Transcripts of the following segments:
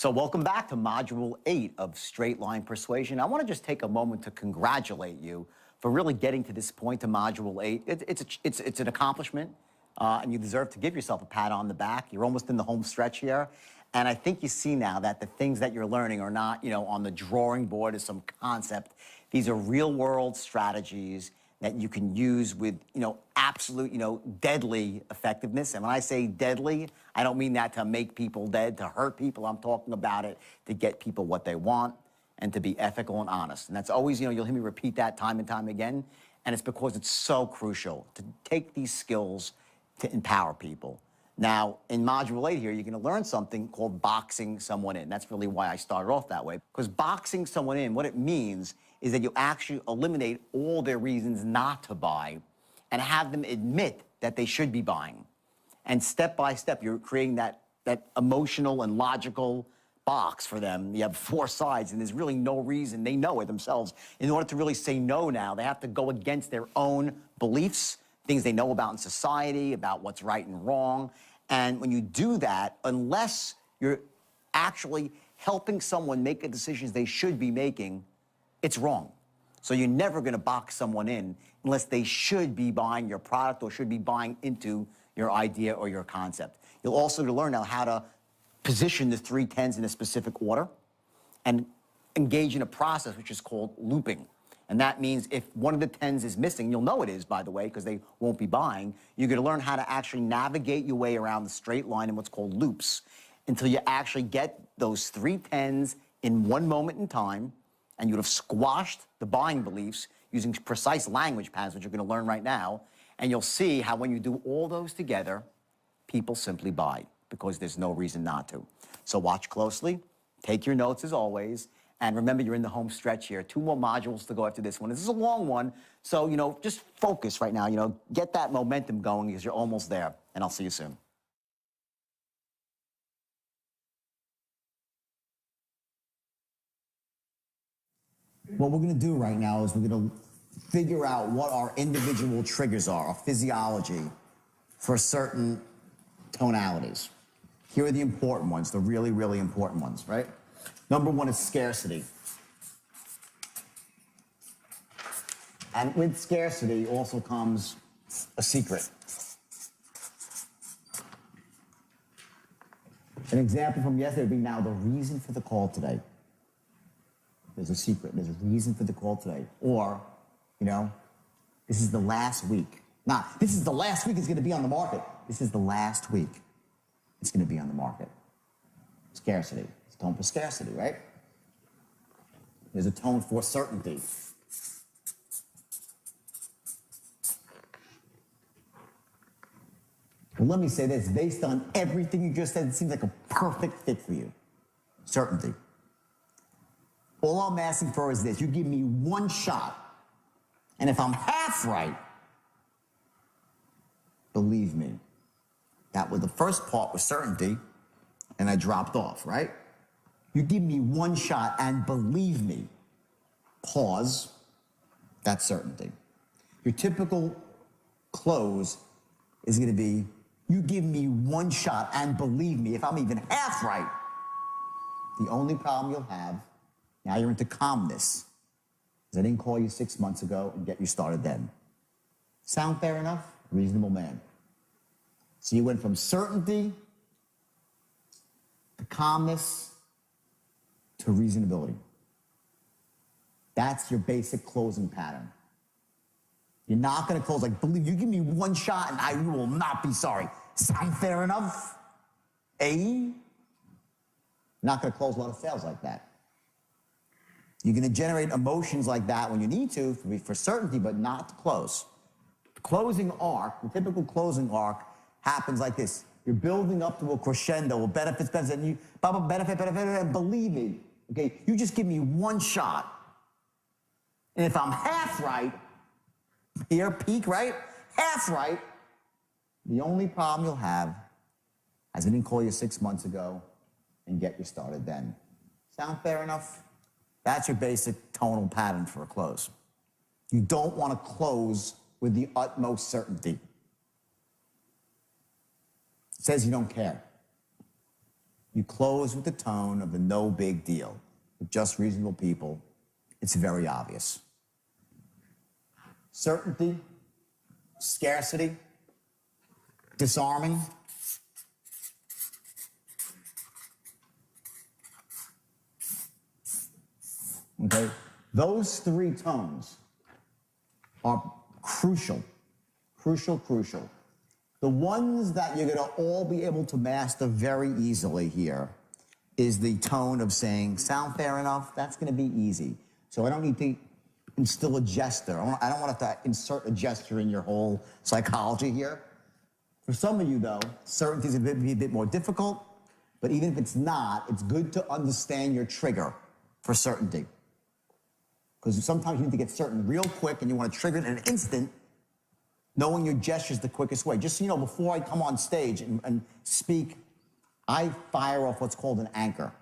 So welcome back to Module 8 of Straight Line Persuasion. I want to just take a moment to congratulate you for really getting to this point to Module 8. It's an accomplishment, and you deserve to give yourself a pat on the back. You're almost in the home stretch here. And I think you see now that the things that you're learning are not, on the drawing board as some concept. These are real-world strategies that you can use with, absolute, deadly effectiveness. And when I say deadly, I don't mean that to make people dead, to hurt people. I'm talking about it to get people what they want and to be ethical and honest. And that's always, you'll hear me repeat that time and time again. And it's because it's so crucial to take these skills to empower people. Now, in Module 8 here, you're going to learn something called boxing someone in. That's really why I started off that way. Because boxing someone in, what it means is that you actually eliminate all their reasons not to buy and have them admit that they should be buying. And step by step, you're creating that emotional and logical box for them. You have 4 sides, and there's really no reason. They know it themselves. In order to really say no now, they have to go against their own beliefs, things they know about in society, about what's right and wrong. And when you do that, unless you're actually helping someone make the decisions they should be making, it's wrong. So you're never going to box someone in unless they should be buying your product or should be buying into your idea or your concept. You'll also learn now how to position the 3 tens in a specific order and engage in a process which is called looping. And that means if one of the 10s is missing, you'll know it is, by the way, because they won't be buying, you're going to learn how to actually navigate your way around the straight line in what's called loops until you actually get those 3 tens in one moment in time, and you'd have squashed the buying beliefs using precise language patterns, which you're going to learn right now, and you'll see how when you do all those together, people simply buy because there's no reason not to. So watch closely, take your notes as always, and remember you're in the home stretch here. 2 more modules to go after this one. This is a long one, so just focus right now, get that momentum going because you're almost there, and I'll see you soon. What we're going to do right now is we're going to figure out what our individual triggers are, our physiology, for certain tonalities. Here are the important ones, the really, really important ones, right? Number 1 is scarcity. And with scarcity also comes a secret. An example from yesterday would be now the reason for the call today. There's a secret. There's a reason for the call today. Or, this is the last week. This is the last week it's going to be on the market. This is the last week it's going to be on the market. Scarcity. It's a tone for scarcity, right? There's a tone for certainty. Well, let me say this. Based on everything you just said, it seems like a perfect fit for you. Certainty. All I'm asking for is this. You give me 1 shot, and if I'm half right, believe me, that was the first part was certainty, and I dropped off, right? You give me 1 shot, and believe me, pause, that's certainty. Your typical close is going to be, you give me 1 shot, and believe me, if I'm even half right, the only problem you'll have, now you're into calmness, because I didn't call you 6 months ago and get you started then. Sound fair enough? Reasonable man. So you went from certainty to calmness to reasonability. That's your basic closing pattern. You're not going to close like, believe you give me 1 shot and I will not be sorry. Sound fair enough? You're not going to close a lot of sales like that. You're going to generate emotions like that when you need to for certainty, but not to close. The closing arc, the typical closing arc, happens like this. You're building up to a crescendo, benefits, and you, benefit, and believe me, okay, you just give me 1 shot. And if I'm half right, here, peak, right? Half right, the only problem you'll have is I didn't call you 6 months ago and get you started then. Sound fair enough? That's your basic tonal pattern for a close. You don't want to close with the utmost certainty. It says you don't care. You close with the tone of the no big deal. With just reasonable people, it's very obvious. Certainty, scarcity, disarming. Okay? Those three tones are crucial, crucial. The ones that you're going to all be able to master very easily here is the tone of saying, sound fair enough? That's going to be easy. So I don't need to instill a gesture. I don't want to insert a gesture in your whole psychology here. For some of you, though, certainty is going to be a bit more difficult, but even if it's not, it's good to understand your trigger for certainty. Because sometimes you need to get certain real quick and you want to trigger it in an instant. Knowing your gesture is the quickest way. Just so you know, before I come on stage and speak, I fire off what's called an anchor.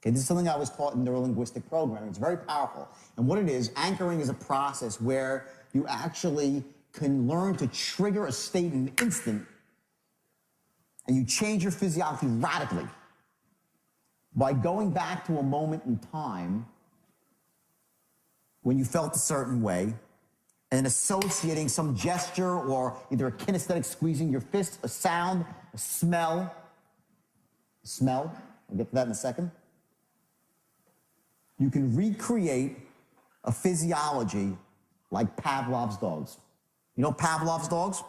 Okay, this is something I was taught in neurolinguistic programming. It's very powerful. And what it is, anchoring is a process where you actually can learn to trigger a state in an instant and you change your physiology radically by going back to a moment in time when you felt a certain way and associating some gesture or either a kinesthetic squeezing your fist, a sound, a smell. I'll get to that in a second. You can recreate a physiology like Pavlov's dogs. You know Pavlov's dogs?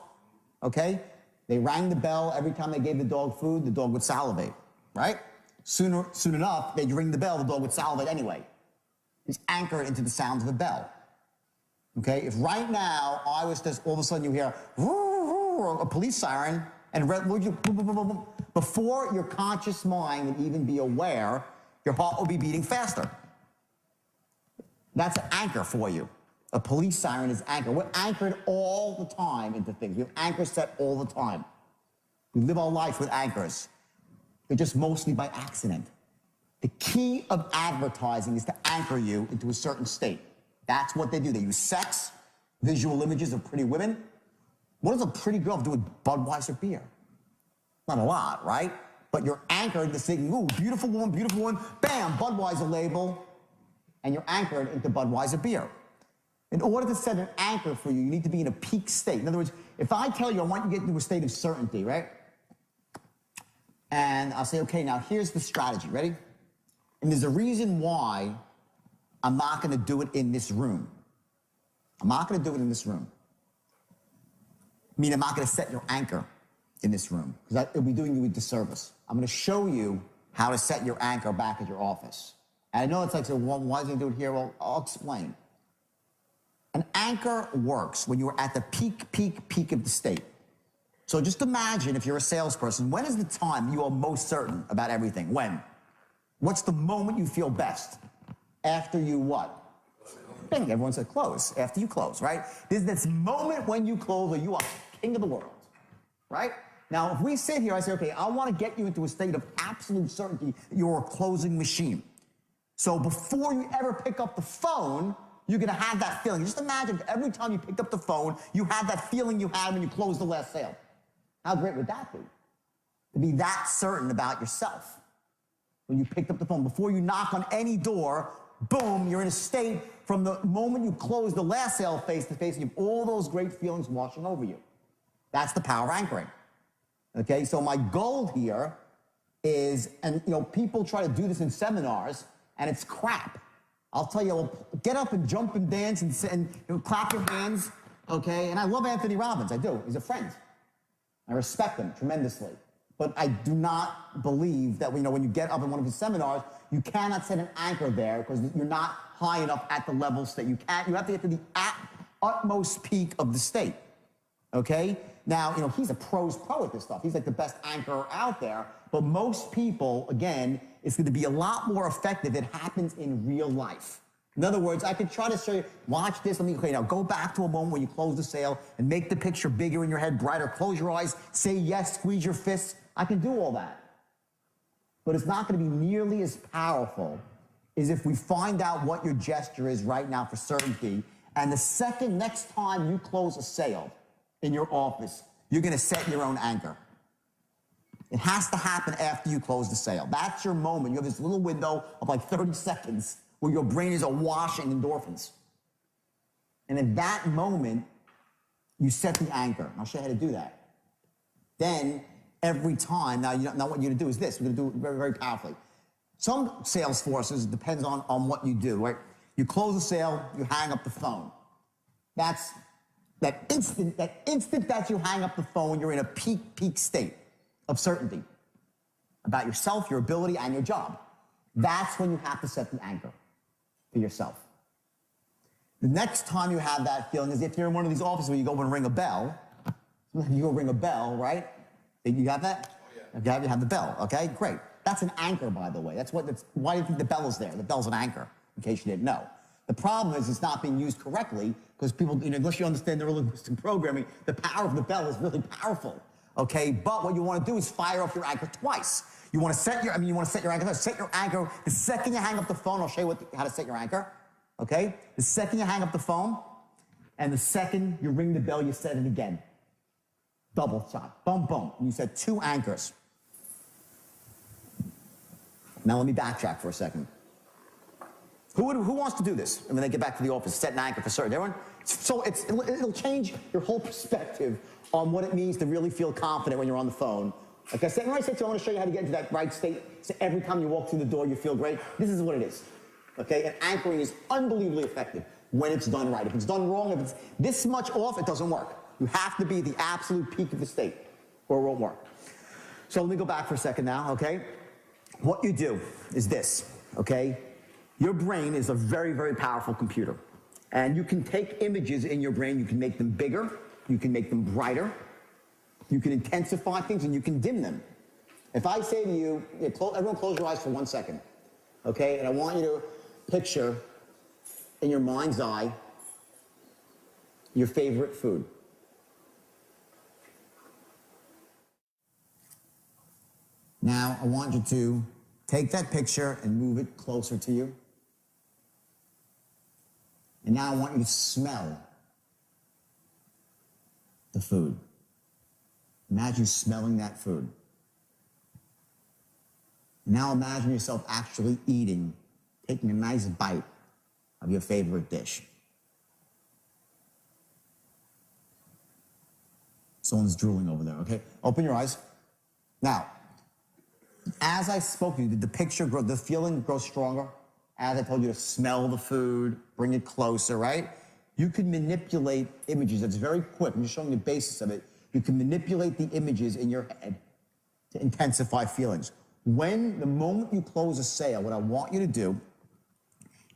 Okay? They rang the bell every time they gave the dog food, the dog would salivate, right? Soon enough, they'd ring the bell, the dog would salivate anyway. It's anchored into the sound of a bell. Okay, if right now I was just all of a sudden you hear a police siren and before your conscious mind would even be aware, your heart will be beating faster. That's an anchor for you. A police siren is anchor. We're anchored all the time into things. We have anchors set all the time. We live our life with anchors. They're just mostly by accident. The key of advertising is to anchor you into a certain state. That's what they do. They use sex, visual images of pretty women. What does a pretty girl do with Budweiser beer? Not a lot, right? But you're anchored to thinking, ooh, beautiful woman, bam, Budweiser label, and you're anchored into Budweiser beer. In order to set an anchor for you, you need to be in a peak state. In other words, if I tell you I want you to get into a state of certainty, right? And I'll say, okay, now here's the strategy. Ready? And there's a reason why I'm not going to do it in this room. I'm not going to do it in this room. I mean, I'm not going to set your anchor in this room because it'll be doing you a disservice. I'm going to show you how to set your anchor back at your office. And I know it's like, so well, why is he do it here? Well, I'll explain. An anchor works when you're at the peak of the state. So just imagine if you're a salesperson, when is the time you are most certain about everything? When? What's the moment you feel best? After you what? Bing, everyone said close. After you close, right? There's this moment when you close where you are king of the world, right? Now, if we sit here, I say, okay, I want to get you into a state of absolute certainty that you're a closing machine. So before you ever pick up the phone, you're going to have that feeling. Just imagine if every time you picked up the phone, you had that feeling you had when you closed the last sale. How great would that be? To be that certain about yourself when you picked up the phone. Before you knock on any door, boom, you're in a state from the moment you close the last sale face-to-face, and you have all those great feelings washing over you. That's the power of anchoring. Okay, so my goal here is, and you know, people try to do this in seminars, and it's crap. I'll tell you, well, get up and jump and dance and you know, clap your hands, okay? And I love Anthony Robbins, I do. He's a friend. I respect him tremendously. But I do not believe that, you know, when you get up in one of his seminars, you cannot set an anchor there because you're not high enough at the levels that you can. You have to get to the utmost peak of the state, okay? Now, you know, he's a pro at this stuff. He's like the best anchor out there. But most people, again, it's going to be a lot more effective. It happens in real life. In other words, I could try to show you, watch this. Okay, now go back to a moment when you close the sale and make the picture bigger in your head, brighter. Close your eyes, say yes, squeeze your fists. I can do all that. But it's not going to be nearly as powerful as if we find out what your gesture is right now for certainty. And the next time you close a sale in your office, you're going to set your own anchor. It has to happen after you close the sale. That's your moment. You have this little window of like 30 seconds where your brain is awash in endorphins. And at that moment, you set the anchor. I'll show you how to do that. Then, every time, now what you're gonna do is this. We're gonna do it very, very powerfully. Some sales forces, it depends on what you do, right? You close the sale, you hang up the phone. That's that instant that you hang up the phone, you're in a peak state of certainty about yourself, your ability, and your job. That's when you have to set the anchor for yourself. The next time you have that feeling is if you're in one of these offices where you go and ring a bell. You go ring a bell, right? You have that? Oh, yeah. You have the bell, okay? Great. That's an anchor, by the way. Why do you think the bell is there? The bell's an anchor, in case you didn't know. The problem is it's not being used correctly because people, unless you understand neurolinguistic programming, the power of the bell is really powerful, okay? But what you want to do is fire off your anchor twice. You want to set your anchor. Set your anchor the second you hang up the phone. I'll show you how to set your anchor, okay? The second you hang up the phone, and the second you ring the bell, you set it again. Double shot, boom, boom. And you set 2 anchors. Now let me backtrack for a second. Who wants to do this? And when they get back to the office, set an anchor for certain. Everyone? So it'll change your whole perspective on what it means to really feel confident when you're on the phone. Like I said, I want to show you how to get into that right state. So every time you walk through the door, you feel great. This is what it is. Okay? And anchoring is unbelievably effective when it's done right. If it's done wrong, if it's this much off, it doesn't work. You have to be the absolute peak of the state, or it won't work. So let me go back for a second now, okay? What you do is this, okay? Your brain is a very, very powerful computer. And you can take images in your brain, you can make them bigger, you can make them brighter, you can intensify things, and you can dim them. If I say to you, everyone close your eyes for 1 second, okay? And I want you to picture in your mind's eye your favorite food. Now, I want you to take that picture and move it closer to you. And now I want you to smell the food. Imagine smelling that food. Now imagine yourself actually eating, taking a nice bite of your favorite dish. Someone's drooling over there, okay? Open your eyes. Now, as I spoke to you, did the picture grow, the feeling grow stronger? As I told you to smell the food, bring it closer, right? You can manipulate images. That's very quick. I'm just showing you the basis of it. You can manipulate the images in your head to intensify feelings. The moment you close a sale, what I want you to do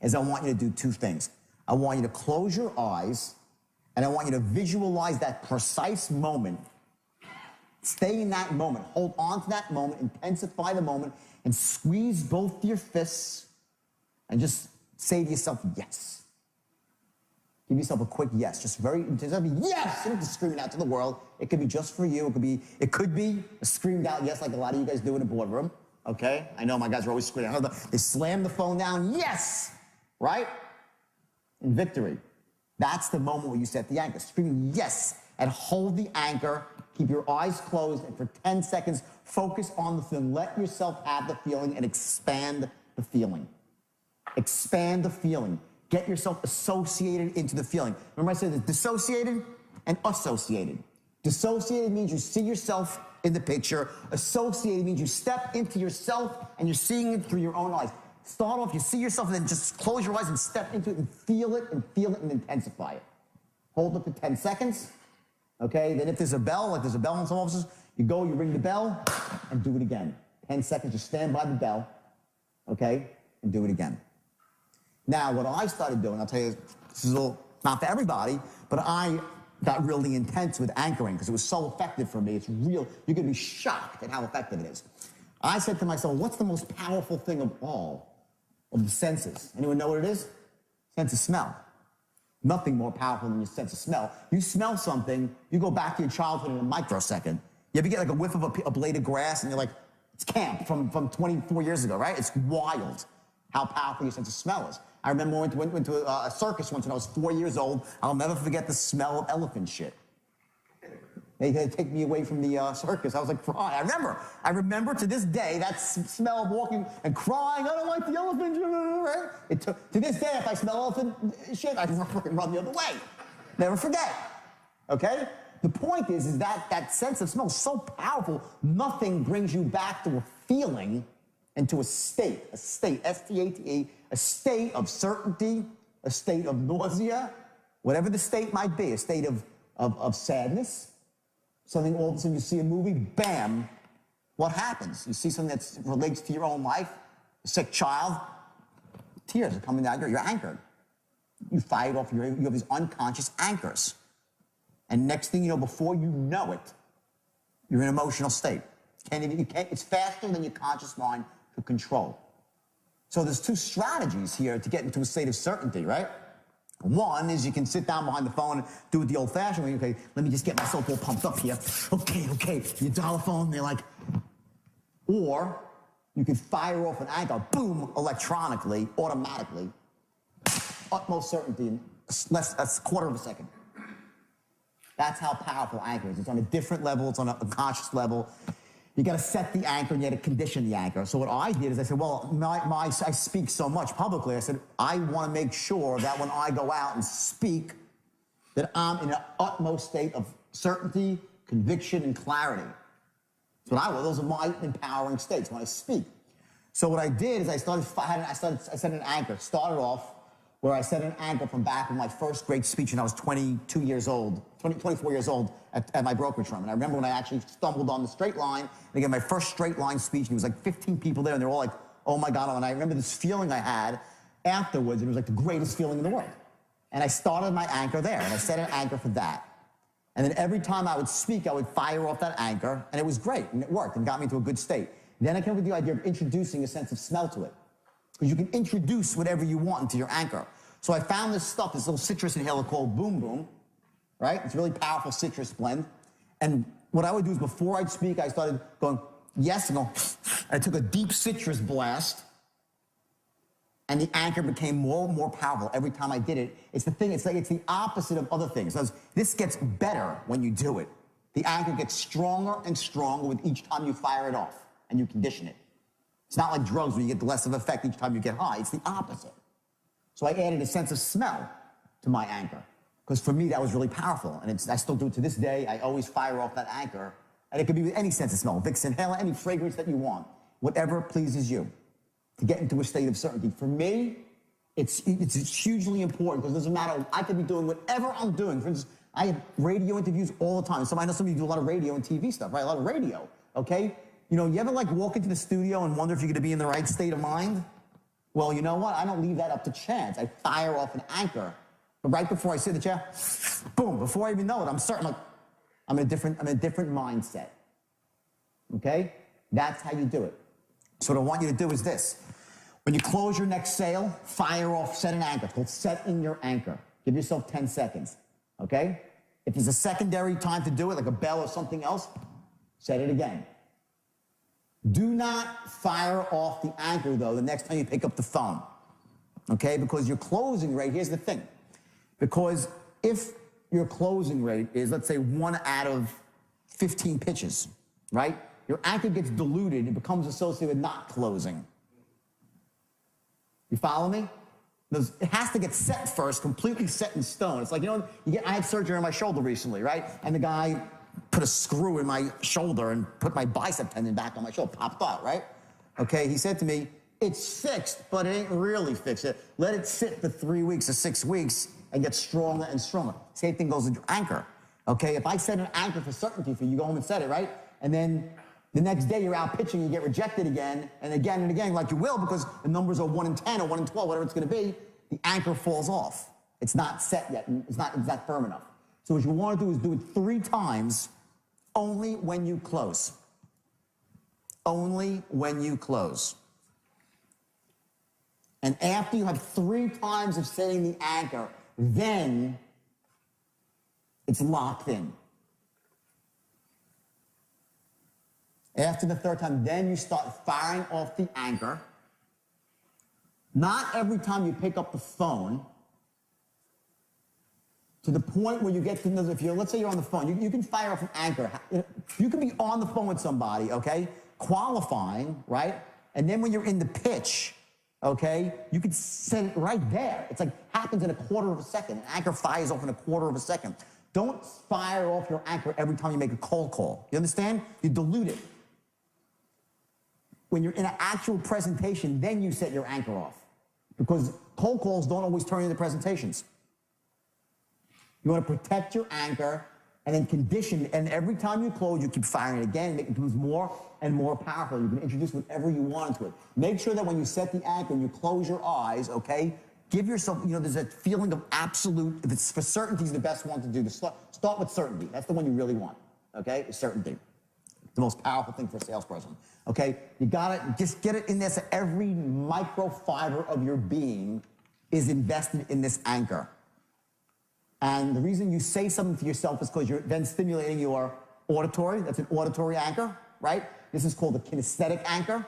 is I want you to do 2 things. I want you to close your eyes, and I want you to visualize that precise moment. Stay in that moment. Hold on to that moment. Intensify the moment. And squeeze both your fists and just say to yourself, yes. Give yourself a quick yes. Just very intense. Yes! You don't have to scream it out to the world. It could be just for you. It could be a screamed out yes like a lot of you guys do in a boardroom. Okay? I know my guys are always screaming. They slam the phone down. Yes! Right? In victory. That's the moment where you set the anchor. Screaming yes and hold the anchor. Keep your eyes closed, and for 10 seconds, focus on the feeling. Let yourself have the feeling and expand the feeling. Expand the feeling. Get yourself associated into the feeling. Remember I said this, dissociated and associated. Dissociated means you see yourself in the picture. Associated means you step into yourself and you're seeing it through your own eyes. Start off, you see yourself, and then just close your eyes and step into it and feel it and intensify it. Hold it for 10 seconds. Okay, then if there's a bell, like there's a bell in some offices, you go, you ring the bell, and do it again. 10 seconds, just stand by the bell, okay, and do it again. Now, what I started doing, I'll tell you, this is not for everybody, but I got really intense with anchoring because it was so effective for me. It's real. You're going to be shocked at how effective it is. I said to myself, what's the most powerful thing of all of the senses? Anyone know what it is? Sense of smell. Nothing more powerful than your sense of smell. You smell something, you go back to your childhood in a microsecond. You ever get like a whiff of a blade of grass and you're like, it's camp from 24 years ago, right? It's wild how powerful your sense of smell is. I remember I went to a circus once when I was 4 years old. I'll never forget the smell of elephant shit. They had to take me away from the circus. I was like crying. I remember to this day that smell of walking and crying. I don't like the elephant. Right? To this day, if I smell elephant shit, I run the other way. Never forget. Okay? The point is that sense of smell is so powerful, nothing brings you back to a feeling and to a state, S-T-A-T-E, a state of certainty, a state of nausea, whatever the state might be, a state of sadness, something all of a sudden you see a movie, bam, what happens? You see something that relates to your own life, a sick child, tears are coming down, you're anchored. You fight off, you have these unconscious anchors. And next thing you know, before you know it, you're in an emotional state. It's faster than your conscious mind could control. So there's two strategies here to get into a state of certainty, right? One is you can sit down behind the phone and do it the old-fashioned way. Okay, let me just get myself all pumped up here. Okay. You dial the phone, they're like... Or you can fire off an anchor, boom, electronically, automatically. Utmost certainty in a quarter of a second. That's how powerful anchor is. It's on a different level. It's on a conscious level. You got to set the anchor and you got to condition the anchor. So what I did is I said, well, I speak so much publicly. I said, I want to make sure that when I go out and speak, that I'm in an utmost state of certainty, conviction, and clarity. Those are my empowering states when I speak. So what I did is I set an anchor. Started off where I set an anchor from back in my first great speech when I was 24 years old at my brokerage firm. And I remember when I actually stumbled on the straight line, and again, my first straight line speech, and there was like 15 people there, and they're all like, oh my God. And I remember this feeling I had afterwards, and it was like the greatest feeling in the world. And I started my anchor there, and I set an anchor for that. And then every time I would speak, I would fire off that anchor, and it was great, and it worked, and got me into a good state. Then I came up with the idea of introducing a sense of smell to it. Because you can introduce whatever you want into your anchor. So I found this stuff, this little citrus inhaler called Boom Boom, right? It's a really powerful citrus blend. And what I would do is before I'd speak, I started going, yes, and I took a deep citrus blast, and the anchor became more and more powerful every time I did it. It's the opposite of other things. This gets better when you do it. The anchor gets stronger and stronger with each time you fire it off and you condition it. It's not like drugs where you get less of effect each time you get high. It's the opposite. So I added a sense of smell to my anchor, because for me that was really powerful, and I still do it to this day. I always fire off that anchor, and it could be with any sense of smell, Vicks inhaler, any fragrance that you want, whatever pleases you, to get into a state of certainty. For me, it's hugely important, because it doesn't matter. I could be doing whatever I'm doing. For instance, I have radio interviews all the time. I know some of you do a lot of radio and TV stuff, right? A lot of radio, okay? You know, you ever like walk into the studio and wonder if you're going to be in the right state of mind? Well, you know what? I don't leave that up to chance. I fire off an anchor. But right before I sit in the chair, boom, before I even know it, I'm certain, like, I'm in a different mindset. Okay? That's how you do it. So what I want you to do is this. When you close your next sale, fire off, set an anchor. It's called setting your anchor. Give yourself 10 seconds. Okay? If there's a secondary time to do it, like a bell or something else, set it again. Do not fire off the anchor, though, the next time you pick up the phone, okay? Because your closing rate, here's the thing. Because if your closing rate is, let's say, 1 out of 15 pitches, right? Your anchor gets diluted. It becomes associated with not closing. You follow me? It has to get set first, completely set in stone. It's like, I had surgery on my shoulder recently, right? And the guy put a screw in my shoulder and put my bicep tendon back on my shoulder, popped out, right? Okay, he said to me, it's fixed, but it ain't really fixed. Let it sit for 3 weeks or 6 weeks and get stronger and stronger. Same thing goes with your anchor, okay? If I set an anchor for certainty for you, you go home and set it, right? And then the next day you're out pitching, you get rejected again, and again, like you will, because the numbers are 1 in 10 or 1 in 12, whatever it's gonna be, the anchor falls off. It's not set yet, it's not firm enough. So what you want to do is do it 3 times, only when you close. Only when you close. And after you have 3 times of setting the anchor, then it's locked in. After the 3rd time, then you start firing off the anchor. Not every time you pick up the phone. to the point where you get to know, if you're, let's say you're on the phone, you can fire off an anchor. You can be on the phone with somebody, okay, qualifying, right? And then when you're in the pitch, okay, you can set it right there. It's like happens in a quarter of a second. An anchor fires off in a quarter of a second. Don't fire off your anchor every time you make a cold call. You understand? You dilute it. When you're in an actual presentation, then you set your anchor off. Because cold calls don't always turn into presentations. You want to protect your anchor and then condition, and every time you close, you keep firing it again, it becomes more and more powerful. You can introduce whatever you want into it. Make sure that when you set the anchor and you close your eyes, okay, give yourself, there's that feeling of absolute, if it's for certainty is the best one to do. Start with certainty. That's the one you really want, okay, is certainty. The most powerful thing for a salesperson, okay? You gotta just get it in there so every microfiber of your being is invested in this anchor. And the reason you say something to yourself is because you're then stimulating your auditory. That's an auditory anchor, right? This is called a kinesthetic anchor.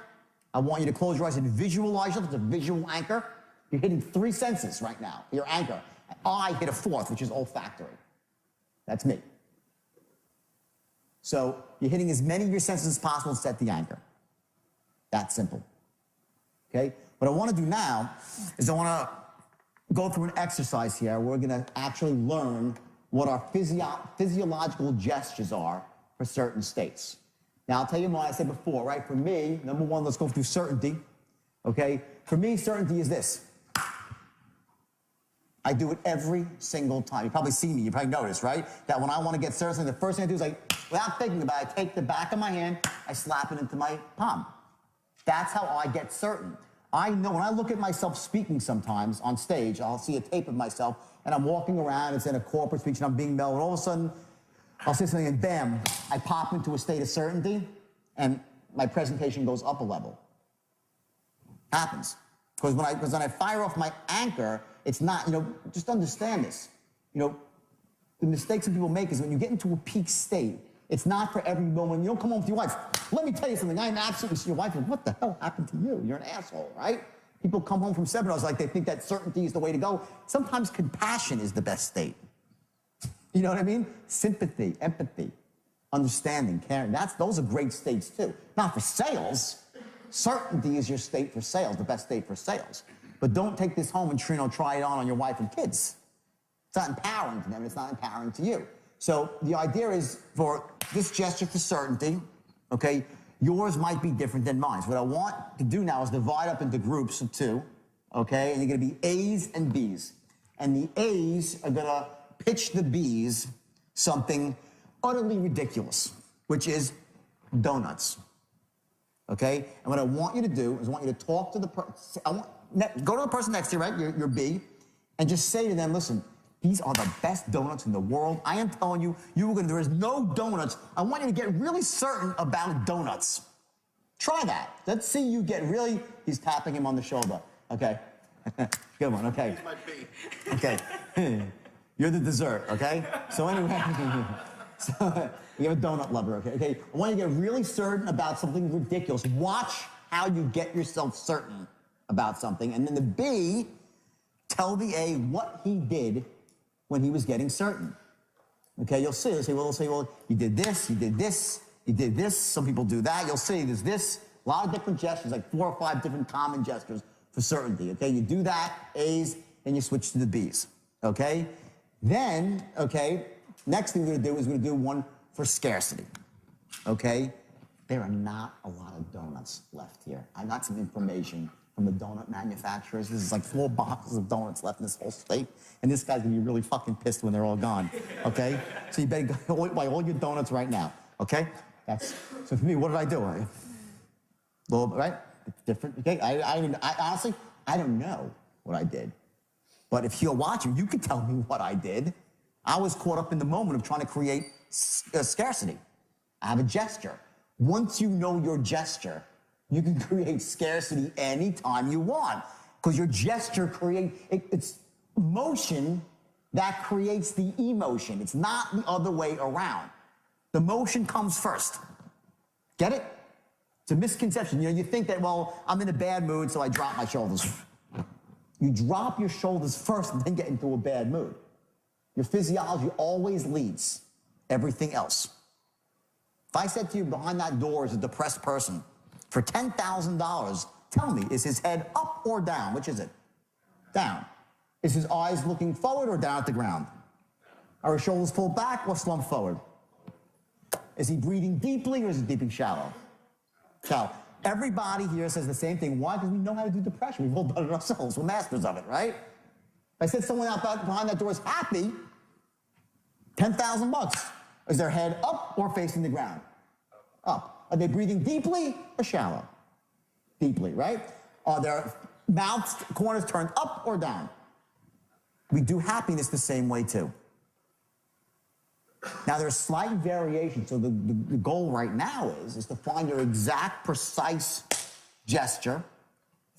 I want you to close your eyes and visualize yourself. It's a visual anchor. You're hitting 3 senses right now, your anchor. I hit a 4th, which is olfactory. That's me. So you're hitting as many of your senses as possible to set the anchor. That's simple, okay? What I want to do now is I want to go through an exercise here. We're going to actually learn what our physiological gestures are for certain states. Now, I'll tell you what I said before, right? For me, number one, let's go through certainty, okay? For me, certainty is this. I do it every single time. You probably see me, you probably notice, right? That when I want to get certain, the first thing I do is without thinking about it, I take the back of my hand, I slap it into my palm. That's how I get certain. I know when I look at myself speaking sometimes on stage, I'll see a tape of myself and I'm walking around, it's in a corporate speech and I'm being mellow, and all of a sudden, I'll say something and bam, I pop into a state of certainty and my presentation goes up a level. Happens. Because when I fire off my anchor, it's not, just understand this. The mistakes that people make is when you get into a peak state, it's not for every moment. You don't come home to your wife. Let me tell you something. I'm absolutely your wife. What the hell happened to you? You're an asshole, right? People come home from seminars like they think that certainty is the way to go. Sometimes compassion is the best state. You know what I mean? Sympathy, empathy, understanding, caring. Those are great states too. Not for sales. Certainty is your state for sales, the best state for sales. But don't take this home and try it on your wife and kids. It's not empowering to them. It's not empowering to you. So the idea is for this gesture for certainty, okay, yours might be different than mine. So what I want to do now is divide up into groups of 2, okay? And you're going to be A's and B's. And the A's are going to pitch the B's something utterly ridiculous, which is donuts, okay? And what I want you to do is I want you to talk to the person. Go to the person next to you, right, your B, and just say to them, listen, these are the best donuts in the world. I am telling you, there is no donuts. I want you to get really certain about donuts. Try that. Let's see you get really, he's tapping him on the shoulder. Okay. Good one, okay. He's my B. Okay. You're the dessert, okay? So anyway, so you're a donut lover, okay? I want you to get really certain about something ridiculous. Watch how you get yourself certain about something. And then the B, tell the A what he did when he was getting certain. Okay, you'll see. They'll say, well, you did this, you did this, you did this. Some people do that. You'll see there's this, a lot of different gestures, like 4 or 5 different common gestures for certainty. Okay, you do that, A's, then you switch to the B's. Okay? Then, okay, next thing we're gonna do is we're gonna do one for scarcity. Okay? There are not a lot of donuts left here. I got some information from the donut manufacturers. This is like 4 boxes of donuts left in this whole state. And this guy's gonna be really fucking pissed when they're all gone, okay? So you better go buy all your donuts right now, okay? So for me, what did I do? Right? It's different, okay? I honestly, I don't know what I did. But if you're watching, you can tell me what I did. I was caught up in the moment of trying to create scarcity. I have a gesture. Once you know your gesture, you can create scarcity anytime you want, because your gesture it's motion that creates the emotion. It's not the other way around. The motion comes first. Get it? It's a misconception. You think that, well, I'm in a bad mood, so I drop my shoulders. You drop your shoulders first and then get into a bad mood. Your physiology always leads everything else. If I said to you behind that door is a depressed person, for $10,000, tell me, is his head up or down? Which is it? Down. Is his eyes looking forward or down at the ground? Are his shoulders pulled back or slumped forward? Is he breathing deeply or is he breathing shallow? Shallow. Everybody here says the same thing. Why? Because we know how to do depression. We've all done it ourselves. We're masters of it, right? If I said someone out behind that door is happy, $10,000. Is their head up or facing the ground? Up. Are they breathing deeply or shallow? Deeply, right? Are their mouth corners turned up or down? We do happiness the same way too. Now there's slight variation, so the goal right now is to find your exact precise gesture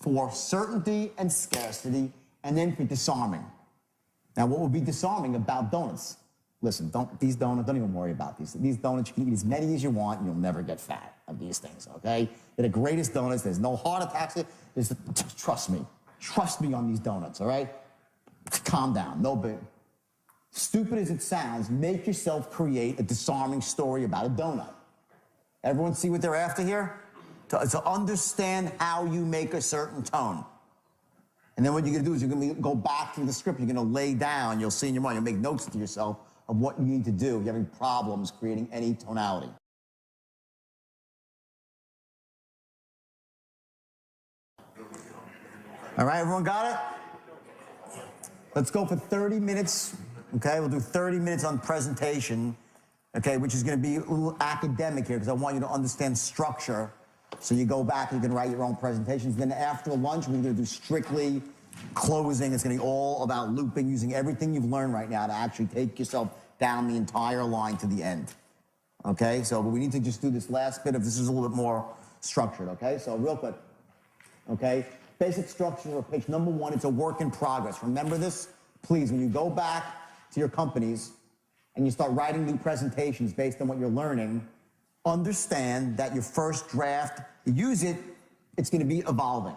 for certainty and scarcity, and then for disarming. Now what would be disarming about donuts? Listen, these donuts, don't even worry about these. These donuts, you can eat as many as you want, and you'll never get fat of these things, okay? They're the greatest donuts. There's no heart attacks. Trust me. Trust me on these donuts, all right? Calm down, no big. Stupid as it sounds, make yourself create a disarming story about a donut. Everyone see what they're after here? To understand how you make a certain tone. And then what you're gonna do is you're gonna go back to the script, you're gonna lay down, you'll see in your mind, you'll make notes to yourself of what you need to do if you're having problems creating any tonality. All right, everyone got it? Let's go for 30 minutes, okay? We'll do 30 minutes on presentation, okay, which is gonna be a little academic here because I want you to understand structure. So you go back, you can write your own presentations. Then after lunch, we're gonna do strictly closing. It's gonna be all about looping, using everything you've learned right now to actually take yourself down the entire line to the end, okay? So we need to just do this last bit of, this is a little bit more structured, okay? So real quick, okay? Basic structure of page number 1, it's a work in progress. Remember this, please, when you go back to your companies and you start writing new presentations based on what you're learning, understand that your first draft, you use it, it's gonna be evolving.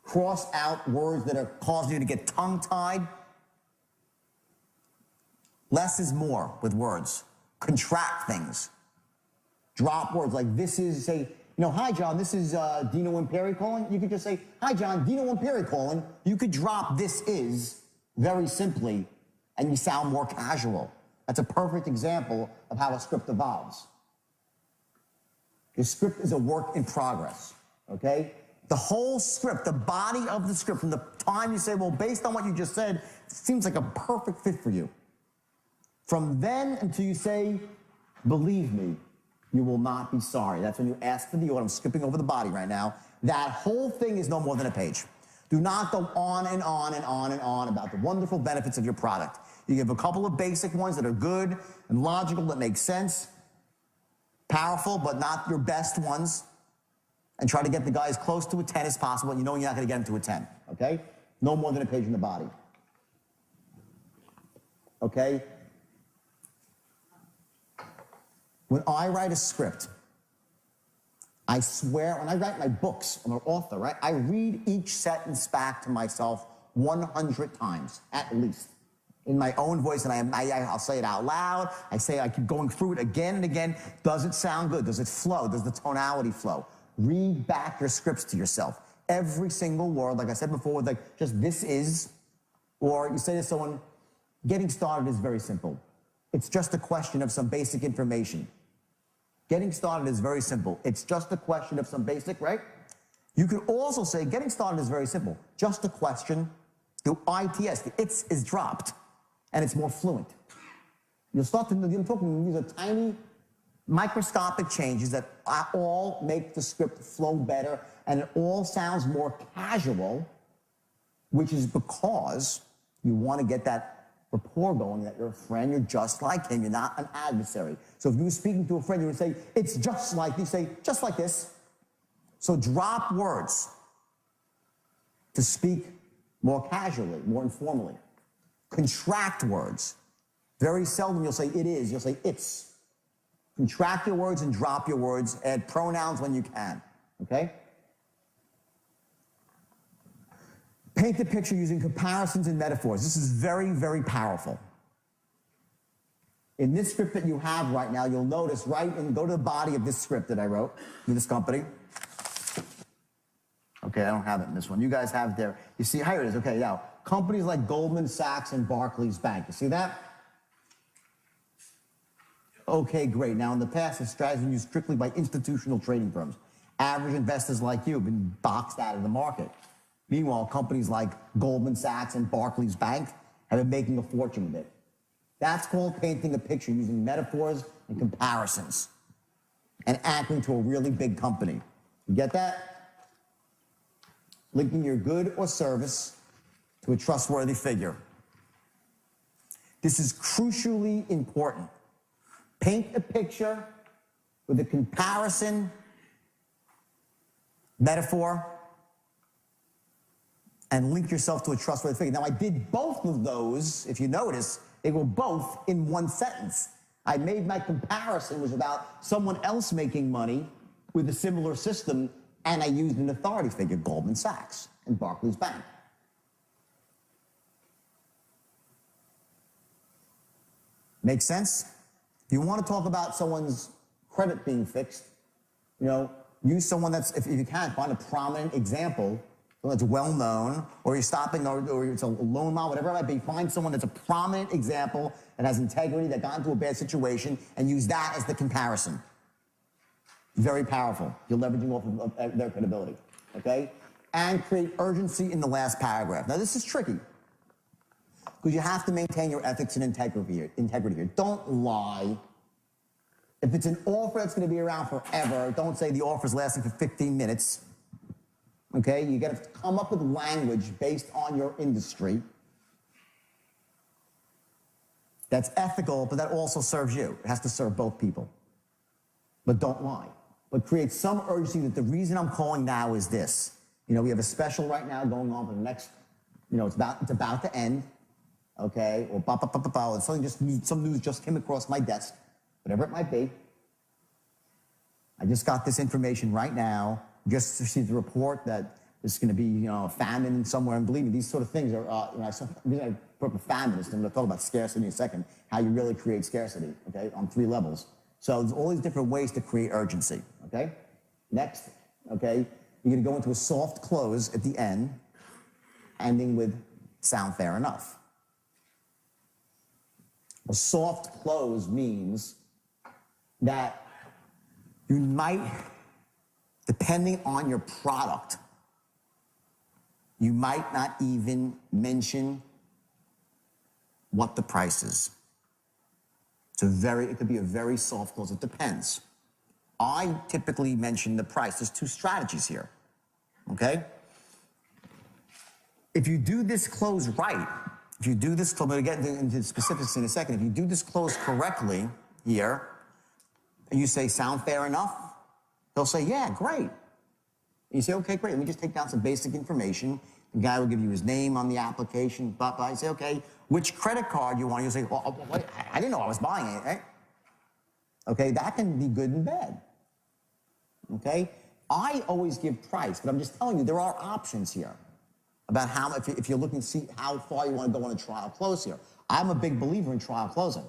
Cross out words that are causing you to get tongue-tied. Less is more with words. Contract things. Drop words like this is, say, you know, hi, John, this is Dino Imperi calling. You could just say, hi, John, Dino Imperi calling. You could drop this is very simply, and you sound more casual. That's a perfect example of how a script evolves. Your script is a work in progress, okay? The whole script, the body of the script, from the time you say, well, based on what you just said, it seems like a perfect fit for you. From then until you say, believe me, you will not be sorry. That's when you ask for the order. I'm skipping over the body right now. That whole thing is no more than a page. Do not go on and on and on and on about the wonderful benefits of your product. You give a couple of basic ones that are good and logical, that make sense, powerful, but not your best ones, and try to get the guy as close to a 10 as possible, and you know you're not going to get him to a 10, okay? No more than a page in the body. Okay? When I write a script, I swear, when I write my books, I'm an author, right? I read each sentence back to myself 100 times, at least, in my own voice, and I'll say it out loud. I keep going through it again and again. Does it sound good? Does it flow? Does the tonality flow? Read back your scripts to yourself. Every single word, like I said before, like just this is, or you say to someone, getting started is very simple. It's just a question of some basic information. Getting started is very simple. It's just a question of some basic, right? You could also say, getting started is very simple. Just a question, the ITS, the it's is dropped, and it's more fluent. You'll start to, I'm talking, these are tiny, microscopic changes that all make the script flow better, and it all sounds more casual, which is because you want to get that rapport going, that you're a friend, you're just like him, you're not an adversary. So if you were speaking to a friend, you would say, it's just like, you say, just like this. So drop words to speak more casually, more informally. Contract words. Very seldom you'll say it is, you'll say it's. Contract your words and drop your words. Add pronouns when you can, okay? Paint the picture using comparisons and metaphors. This is very, very powerful. In this script that you have right now, you'll notice go to the body of this script that I wrote for this company. Okay, I don't have it in this one. You guys have there. You see, here it is. Okay, now, companies like Goldman Sachs and Barclays Bank. You see that? Okay, great. Now, in the past, this strategy was used strictly by institutional trading firms. Average investors like you have been boxed out of the market. Meanwhile, companies like Goldman Sachs and Barclays Bank have been making a fortune with it. That's called painting a picture using metaphors and comparisons and acting to a really big company. You get that? Linking your good or service to a trustworthy figure. This is crucially important. Paint a picture with a comparison, metaphor, and link yourself to a trustworthy figure. Now, I did both of those, if you notice, they were both in one sentence. I made my comparison was about someone else making money with a similar system, and I used an authority figure, Goldman Sachs and Barclays Bank. Make sense? If you want to talk about someone's credit being fixed, use someone that's, if you can, find a prominent example, someone that's well-known, or you're stopping, or it's a loan model, whatever it might be. Find someone that's a prominent example that has integrity, that got into a bad situation, and use that as the comparison. Very powerful. You're leveraging off of their credibility, okay? And create urgency in the last paragraph. Now, this is tricky, because you have to maintain your ethics and integrity here. Don't lie. If it's an offer that's going to be around forever, don't say the offer's lasting for 15 minutes. Okay? You got to come up with language based on your industry that's ethical, but that also serves you. It has to serve both people. But don't lie. But create some urgency that the reason I'm calling now is this. We have a special right now going on for the next, it's about to end. Okay, or some news just came across my desk, whatever it might be. I just got this information right now, just received a report that there's going to be, a famine somewhere, and believe me, these sort of things are, I put up a famine, I'm going to talk about scarcity in a second, how you really create scarcity, okay, on 3 levels. So there's all these different ways to create urgency, okay? Next, okay, you're going to go into a soft close at the end, ending with sound fair enough. A soft close means that you might, depending on your product, you might not even mention what the price is. It could be a very soft close. It depends. I typically mention the price. There's 2 strategies here, okay? If you do this close right, if you do this, I'm going to get into specifics in a second. If you do this close correctly here, and you say, sound fair enough? They'll say, yeah, great. And you say, okay, great. Let me just take down some basic information. The guy will give you his name on the application. I say, okay, which credit card you want? You'll say, well, wait, I didn't know I was buying it, right? Okay, that can be good and bad. Okay? I always give price, but I'm just telling you, there are options here about how, if you're looking to see how far you want to go on a trial close here. I'm a big believer in trial closing.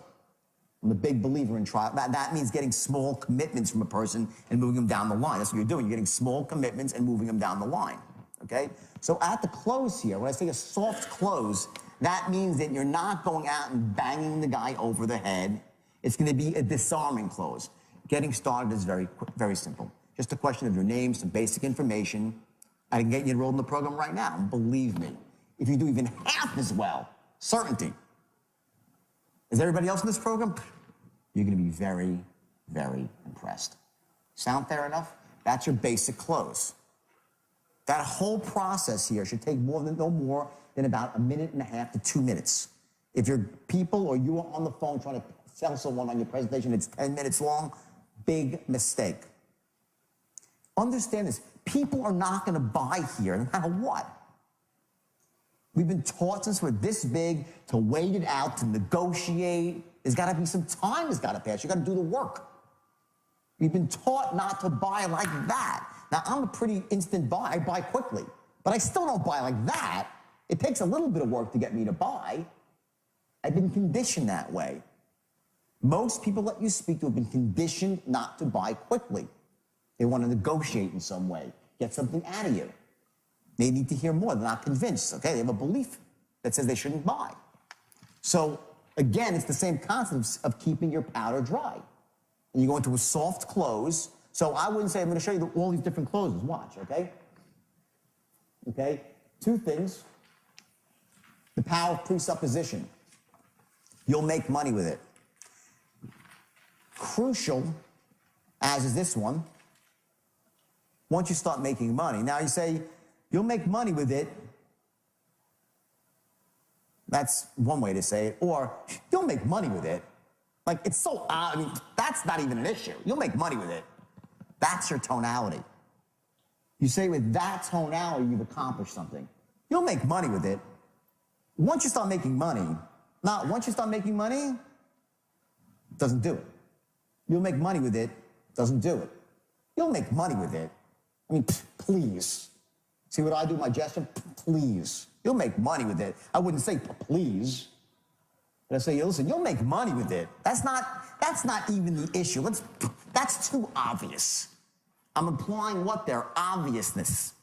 I'm a big believer in trial. That means getting small commitments from a person and moving them down the line. That's what you're doing. You're getting small commitments and moving them down the line, okay? So at the close here, when I say a soft close, that means that you're not going out and banging the guy over the head. It's going to be a disarming close. Getting started is very, very simple. Just a question of your name, some basic information. I can get you enrolled in the program right now. And believe me, if you do even half as well, certainty, as everybody else in this program, you're going to be very, very impressed. Sound fair enough? That's your basic close. That whole process here should take no more than about 1.5 minutes to 2 minutes. If your people or you are on the phone trying to sell someone on your presentation, it's 10 minutes long, big mistake. Understand this. People are not going to buy here no matter what. We've been taught since we're this big to wait it out, to negotiate. There's got to be some time that's got to pass. You got to do the work. We've been taught not to buy like that. Now, I'm a pretty instant buy. I buy quickly. But I still don't buy like that. It takes a little bit of work to get me to buy. I've been conditioned that way. Most people that you speak to have been conditioned not to buy quickly. They want to negotiate in some way, get something out of you. They need to hear more. They're not convinced, okay? They have a belief that says they shouldn't buy. So, again, it's the same concept of keeping your powder dry. And you go into a soft close. So I wouldn't say, I'm going to show you all these different closes. Watch, okay? Okay? Two things. The power of presupposition. You'll make money with it. Crucial, as is this one, once you start making money. Now you say, you'll make money with it. That's one way to say it. Or, you'll make money with it. Like, it's so odd. I mean, that's not even an issue. You'll make money with it. That's your tonality. You say with that tonality, you've accomplished something. You'll make money with it. Once you start making money, doesn't do it. You'll make money with it, doesn't do it. You'll make money with it. I mean, please. See what I do with my gesture? Please. You'll make money with it. I wouldn't say please. But I say, listen, you'll make money with it. That's not even the issue. That's too obvious. I'm implying what there? Obviousness.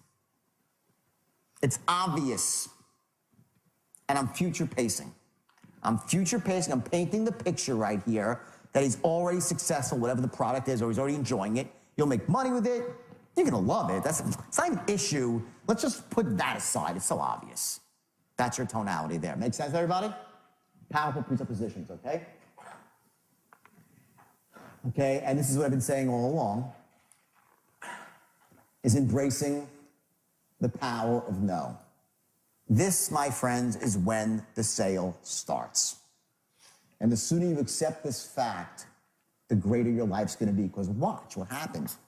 It's obvious. And I'm future pacing. I'm future pacing. I'm painting the picture right here that he's already successful, whatever the product is, or he's already enjoying it. You'll make money with it. You're going to love it. It's not an issue. Let's just put that aside. It's so obvious. That's your tonality there. Make sense, everybody? Powerful presuppositions, okay? Okay, and this is what I've been saying all along, is embracing the power of no. This, my friends, is when the sale starts. And the sooner you accept this fact, the greater your life's going to be. Because watch what happens.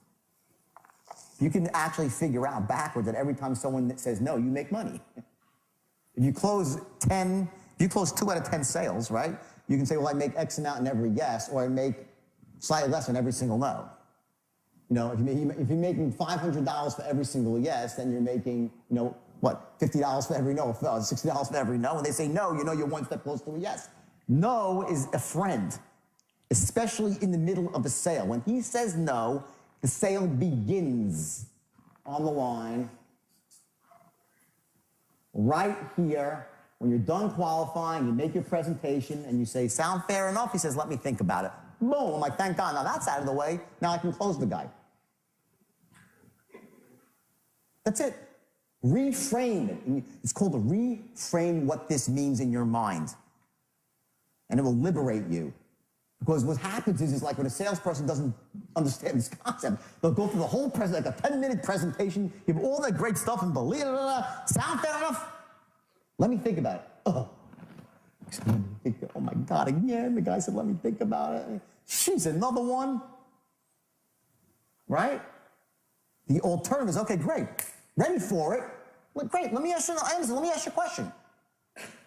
You can actually figure out backwards that every time someone says no, you make money. If you close 2 out of 10 sales, right? You can say, well, I make X amount in every yes, or I make slightly less on every single no. You know, if you're making $500 for every single yes, then you're making, you know, what, $50 for every no, $60 for every no. When they say no, you know you're one step closer to a yes. No is a friend, especially in the middle of a sale. When he says no, the sale begins on the line right here. When you're done qualifying, you make your presentation, and you say, sound fair enough? He says, let me think about it. Boom, I'm like, thank God, now that's out of the way. Now I can close the guy. That's it. Reframe it. It's called to reframe what this means in your mind. And it will liberate you. Because what happens is like when a salesperson doesn't understand this concept, they'll go through the whole like a 10-minute presentation, give all that great stuff and believe it, sound fair enough? Let me think about it. Oh my God, again, the guy said, let me think about it. She's another one. Right? The alternative is, okay, great. Ready for it. Well, great, let me ask you a question.